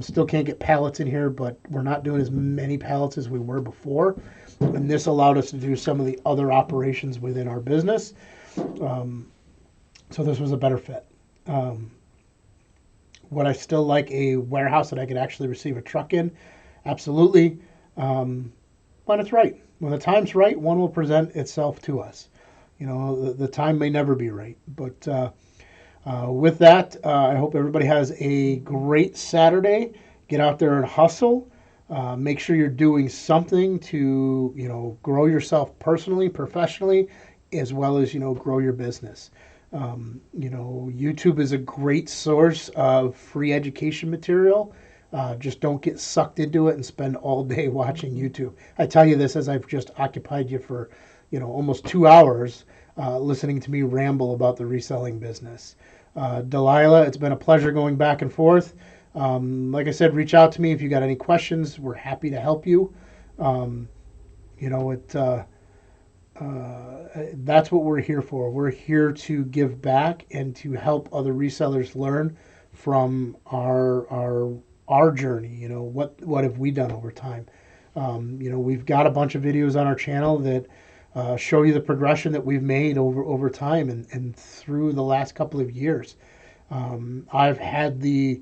Still can't get pallets in here, but we're not doing as many pallets as we were before. And this allowed us to do some of the other operations within our business. So this was a better fit. Would I still like a warehouse that I could actually receive a truck in? Absolutely. When it's right. When the time's right, one will present itself to us. The time may never be right. But with that, I hope everybody has a great Saturday. Get out there and hustle. Make sure you're doing something to, grow yourself personally, professionally, as well as, grow your business. YouTube is a great source of free education material. Just don't get sucked into it and spend all day watching YouTube. I tell you this as I've just occupied you for, almost 2 hours listening to me ramble about the reselling business. Delilah, it's been a pleasure going back and forth. Like I said, reach out to me if you got any questions. We're happy to help you. That's what we're here for. We're here to give back and to help other resellers learn from our journey. What have we done over time? We've got a bunch of videos on our channel that show you the progression that we've made over time and through the last couple of years. I've had the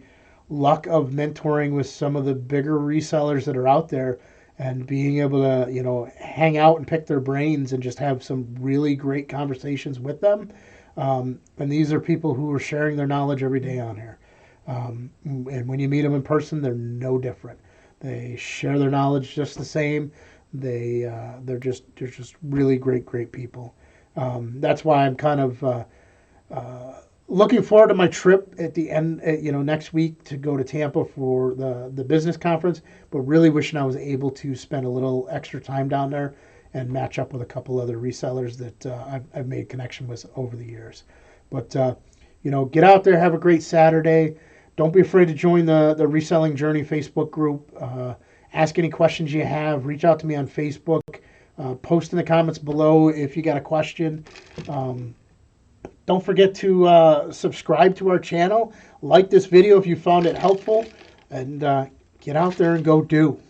luck of mentoring with some of the bigger resellers that are out there and being able to, hang out and pick their brains and just have some really great conversations with them. And these are people who are sharing their knowledge every day on here. And when you meet them in person, they're no different. They share their knowledge just the same. They're just really great people. That's why I'm kind of looking forward to my trip at the end, next week to go to Tampa for the business conference, but really wishing I was able to spend a little extra time down there and match up with a couple other resellers that I've made connection with over the years. But, get out there, have a great Saturday. Don't be afraid to join the Reselling Journey Facebook group. Ask any questions you have. Reach out to me on Facebook. Post in the comments below if you got a question. Don't forget to subscribe to our channel. Like this video if you found it helpful. And get out there and go do.